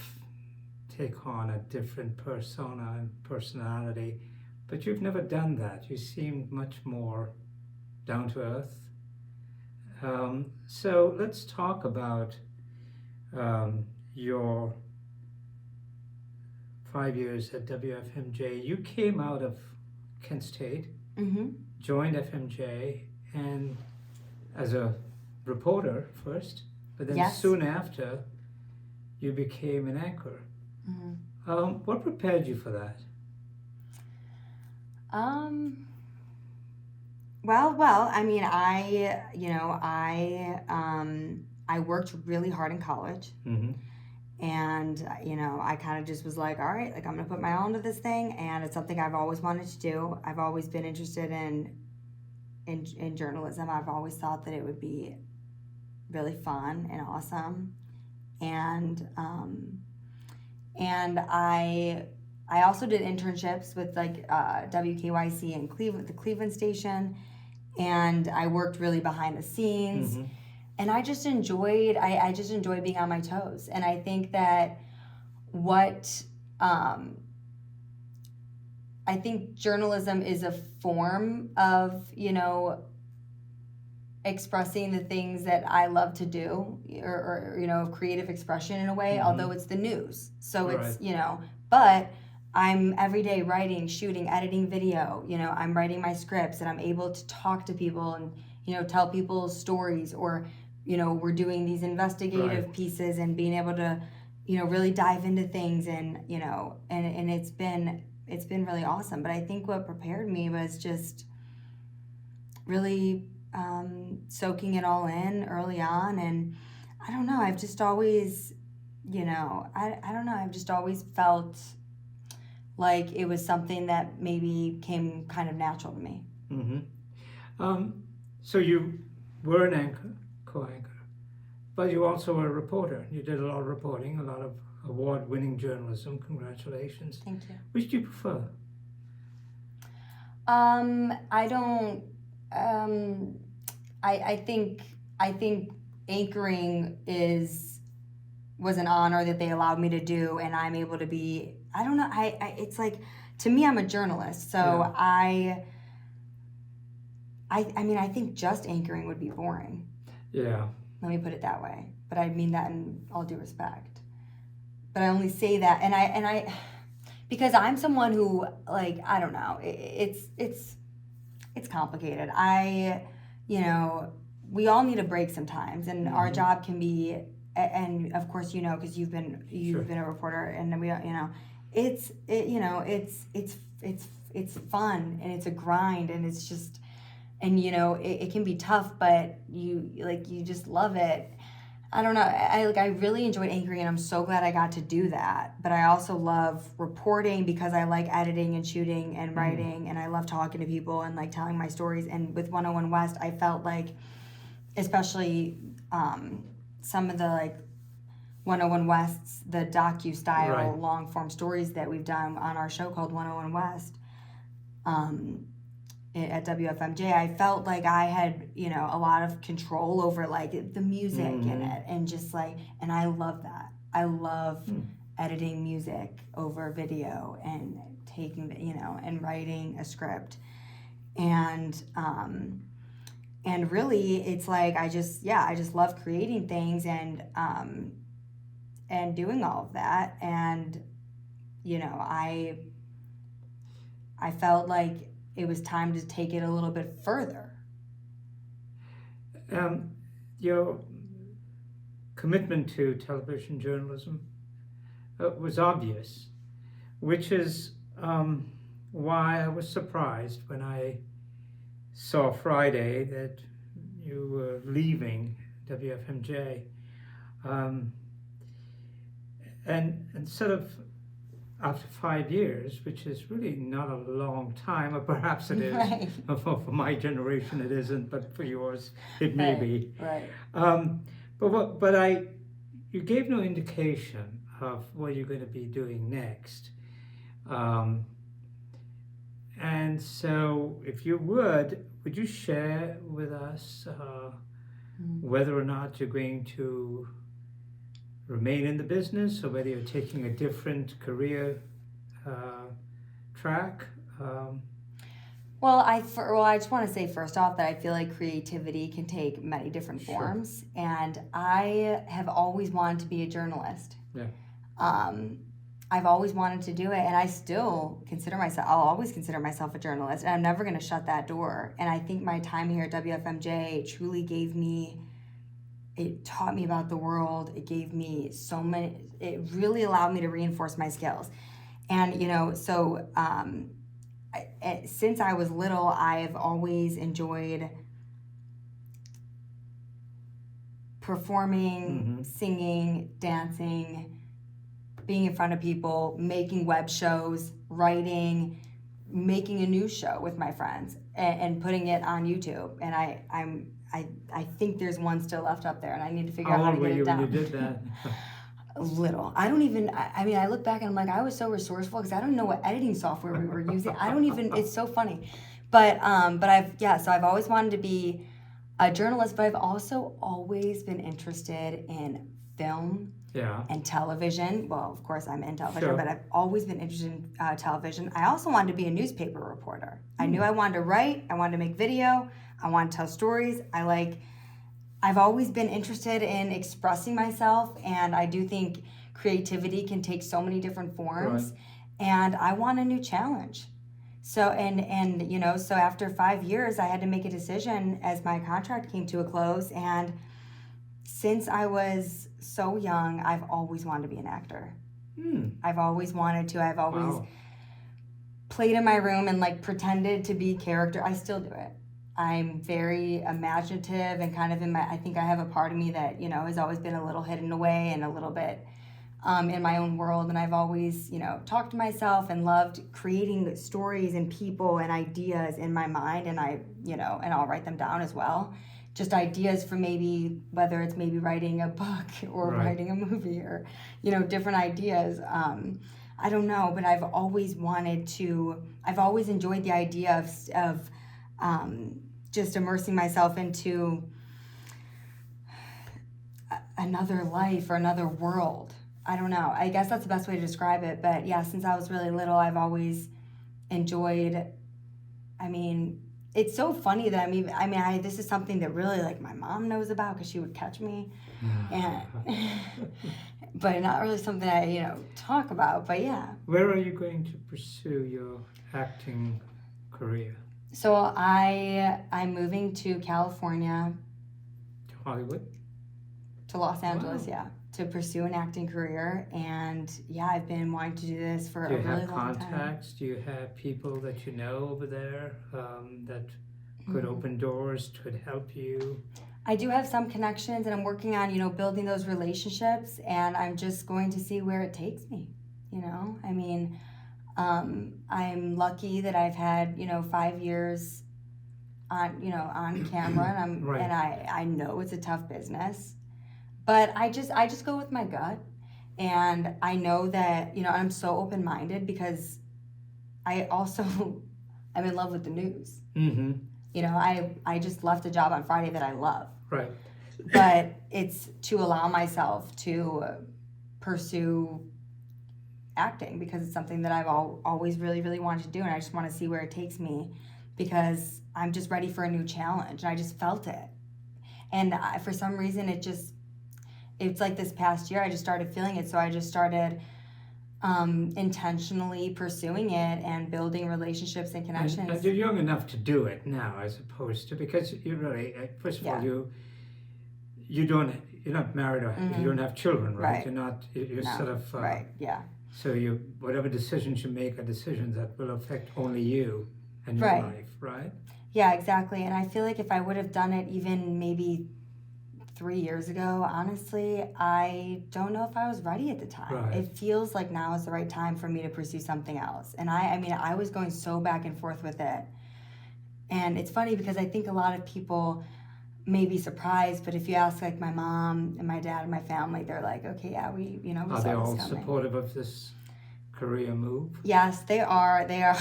take on a different persona and personality. But you've never done that. You seem much more down to earth. So let's talk about your 5 years at WFMJ. You came out of Kent State, joined FMJ, and as a reporter first, but then soon after, you became an anchor. What prepared you for that? Well, I mean, I worked really hard in college. Mm-hmm. And, I kind of just was like, all right, like I'm going to put my all into this thing. And it's something I've always wanted to do. I've always been interested in journalism. I've always thought that it would be really fun and awesome. And I also did internships with like WKYC in Cleveland, the Cleveland station. And I worked really behind the scenes. Mm-hmm. And I just enjoyed being on my toes. And I think that I think journalism is a form of, expressing the things that I love to do, or of creative expression in a way, although it's the news. So it's, but I'm every day writing, shooting, editing video, I'm writing my scripts and I'm able to talk to people and, tell people stories, or, we're doing these investigative pieces and being able to, really dive into things and, and it's been really awesome. But I think what prepared me was just really soaking it all in early on. And I don't know, I've just always, I don't know, I've just always felt like it was something that maybe came kind of natural to me. Mm-hmm. So you were an co-anchor, but you also were a reporter. You did a lot of reporting, a lot of award-winning journalism. Congratulations. Thank you. Which do you prefer? I don't. I think anchoring was an honor that they allowed me to do, and I'm able to be. I don't know. It's like, to me, I'm a journalist, so Yeah. I mean, I think just anchoring would be boring. Yeah. Let me put it that way. But I mean that in all due respect. But I only say that, and I because I'm someone who, like, I don't know. It's complicated. We all need a break sometimes, and our job can be, and of course, because you've been a reporter, and we, it's fun, and it's a grind, and it's just, and it can be tough, but you just love it. I don't know. I really enjoyed anchoring, and I'm so glad I got to do that. But I also love reporting because I like editing and shooting and writing, and I love talking to people and like telling my stories. And with 101 West, I felt like, especially some of the like 101 West's, the docu-style long form stories that we've done on our show called 101 West. At WFMJ, I felt like I had, a lot of control over like the music in it, and just like, and I love that. I love editing music over video and taking, and writing a script, and really, it's like I just love creating things and doing all of that, and I felt like it was time to take it a little bit further. Your commitment to television journalism was obvious, which is why I was surprised when I saw Friday that you were leaving WFMJ. And sort of after 5 years, which is really not a long time, or perhaps it is. Right. For my generation it isn't, but for yours it may be. Right. You gave no indication of what you're going to be doing next. And so if you would you share with us whether or not you're going to remain in the business, or whether you're taking a different career track? Well, I just want to say first off that I feel like creativity can take many different forms, and I have always wanted to be a journalist. Yeah. I've always wanted to do it, and I still I'll always consider myself a journalist, and I'm never going to shut that door. And I think my time here at WFMJ truly gave me it taught me about the world. It gave me it really allowed me to reinforce my skills. And, so since I was little, I've always enjoyed performing, singing, dancing, being in front of people, making web shows, writing, making a news show with my friends, and putting it on YouTube. And I think there's one still left up there, and I need to figure out how to get it done. How old were you when you did that? Little. I don't even, I look back and I'm like, I was so resourceful because I don't know what editing software we were using. I don't even, it's so funny. But so I've always wanted to be a journalist, but I've also always been interested in film and television. Well, of course I'm in television, but I've always been interested in television. I also wanted to be a newspaper reporter. I knew I wanted to write, I wanted to make video, I wanted to tell stories. I've always been interested in expressing myself, and I do think creativity can take so many different forms, and I want a new challenge. So, so after 5 years, I had to make a decision as my contract came to a close, and since I was so young, I've always wanted to be an actor. I've always wanted to. I've always played in my room and pretended to be character. I still do it. I'm very imaginative and kind of I think I have a part of me that, has always been a little hidden away and a little bit in my own world. And I've always, talked to myself and loved creating stories and people and ideas in my mind. And and I'll write them down as well. Just ideas for whether it's writing a book or writing a movie or, different ideas. I don't know, but I've always enjoyed the idea of just immersing myself into another life or another world. I don't know. I guess that's the best way to describe it. But yeah, since I was really little, I've always enjoyed, it's so funny that this is something that really my mom knows about because she would catch me, and but not really something I, talk about, but yeah. Where are you going to pursue your acting career? So I'm moving to California. To Hollywood? To Los Angeles, to pursue an acting career. And I've been wanting to do this for a really long time. Do you have contacts? Do you have people that you know over there that could open doors, could help you? I do have some connections, and I'm working on, building those relationships, and I'm just going to see where it takes me, I'm lucky that I've had, 5 years on camera, and and I know it's a tough business, but I just go with my gut, and I know that, I'm so open-minded because I'm in love with the news. I just left a job on Friday that I love. Right. But it's to allow myself to pursue acting because it's something that I've always really, really wanted to do, and I just want to see where it takes me because I'm just ready for a new challenge, and I just felt it. And for some reason, it's like this past year, I just started feeling it, so I just started intentionally pursuing it and building relationships and connections. And you're young enough to do it now, as opposed to, because you really, first of all, you're not married or you don't have children, right? You're sort of So whatever decisions you make are decisions that will affect only you and your life, right? Yeah, exactly. And I feel like if I would have done it even maybe 3 years ago, honestly, I don't know if I was ready at the time. Right. It feels like now is the right time for me to pursue something else. And I was going so back and forth with it. And it's funny because I think a lot of people may be surprised, but if you ask my mom and my dad and my family, they're like, okay, yeah, we saw this coming. Are they all supportive of this career move? Yes, they are. They are.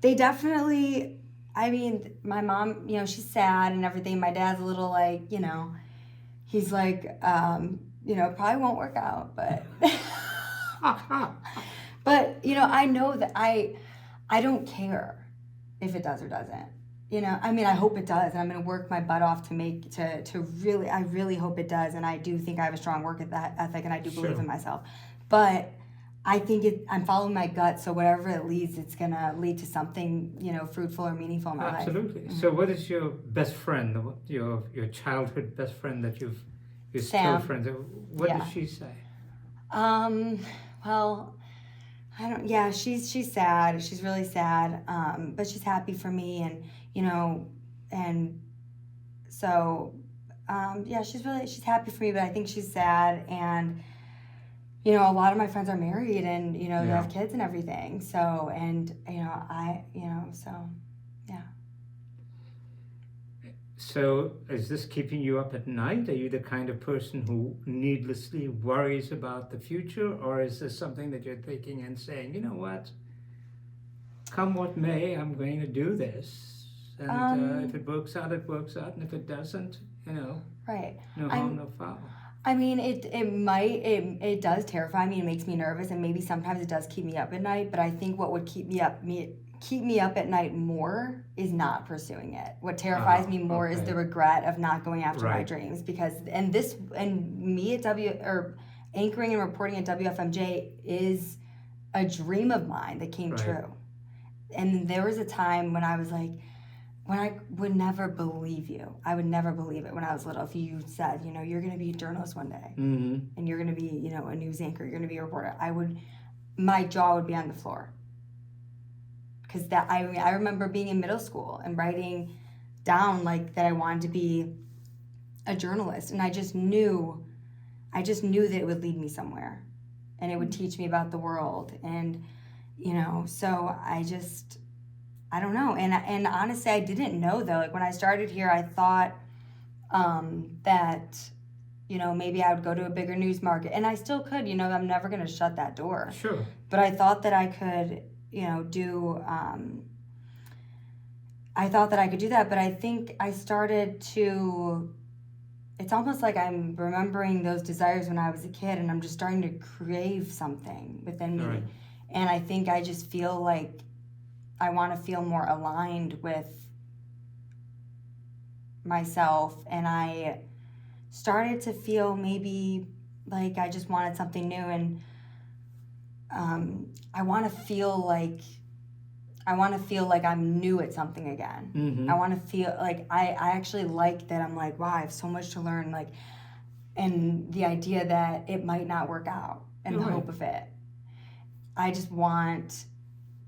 They definitely, my mom, she's sad and everything. My dad's a little he's like, probably won't work out, but, but, I know that I don't care if it does or doesn't. I hope it does, and I'm going to work my butt off I really hope it does, and I do think I have a strong work ethic, and I do believe in myself. But I think I'm following my gut, so wherever it leads, it's gonna lead to something, fruitful or meaningful in my life. Absolutely. So what is your best friend, your childhood best friend that you're still Sam. friends? What Yeah. did she say? Well, I don't. Yeah, she's sad. She's really sad. But she's happy for me, and and so, yeah, she's happy for me. But I think she's sad, and a lot of my friends are married, and they have kids and everything. So, and so, yeah. So is this keeping you up at night? Are you the kind of person who needlessly worries about the future, or is this something that you're thinking and saying, you know what, come what may, I'm going to do this, and if it works out, it works out, and if it doesn't, right, no harm, no foul. I mean, it does terrify me and makes me nervous, and maybe sometimes it does keep me up at night. But I think what would keep me up at night more is not pursuing it. What terrifies me more is the regret of not going after my dreams, because me at anchoring and reporting at WFMJ is a dream of mine that came true. And there was a time when I was like, when I would never believe you. I would never believe it when I was little. If you said, you're going to be a journalist one day, and you're going to be, a news anchor, you're going to be a reporter, my jaw would be on the floor. Because I remember being in middle school and writing down that I wanted to be a journalist, and I just knew that it would lead me somewhere, and it would teach me about the world, and so I don't know, and honestly, I didn't know though. When I started here, I thought that maybe I would go to a bigger news market, and I still could. I'm never going to shut that door. Sure. But I thought that I could. Do I thought that I could do that, but I think I started to, it's almost like I'm remembering those desires when I was a kid, and I'm just starting to crave something within me. Right. And I think I just feel like I want to feel more aligned with myself, and I started to feel maybe like I just wanted something new, and I want to feel like I'm new at something again. Mm-hmm. I want to feel like I actually like that. I'm like, wow, I have so much to learn. And the idea that it might not work out, and the hope of it. I just want,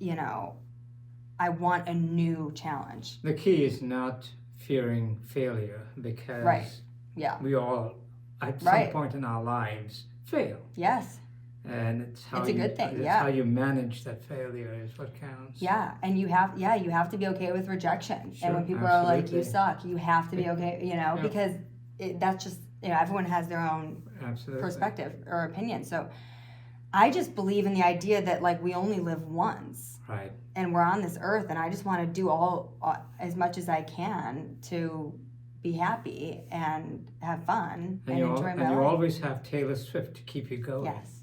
I want a new challenge. The key is not fearing failure, because we all, at some point in our lives, fail. Yes. And it's a good thing. How you manage that failure is what counts. Yeah, and you have to be okay with rejection. Sure, and when people are like, "You suck," you have to be okay. Because that's just everyone has their own perspective or opinion. So I just believe in the idea that we only live once. Right. And we're on this earth, and I just want to do all as much as I can to be happy and have fun and enjoy my life. And you always have Taylor Swift to keep you going. Yes.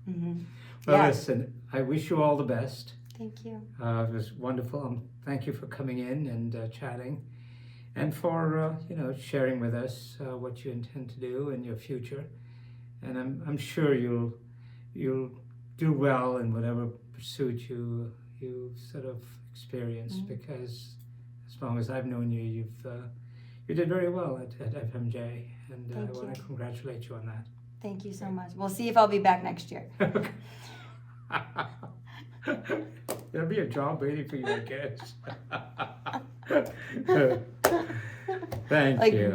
Mm-hmm. Well, listen, I wish you all the best. Thank you. It was wonderful. Thank you for coming in and chatting, and for sharing with us what you intend to do in your future. And I'm sure you'll do well in whatever pursuit you sort of experience, because as long as I've known you, you did very well at FMJ, and I want to congratulate you on that. Thank you so much. We'll see if I'll be back next year. There'll be a job waiting for you, I guess. Thank you.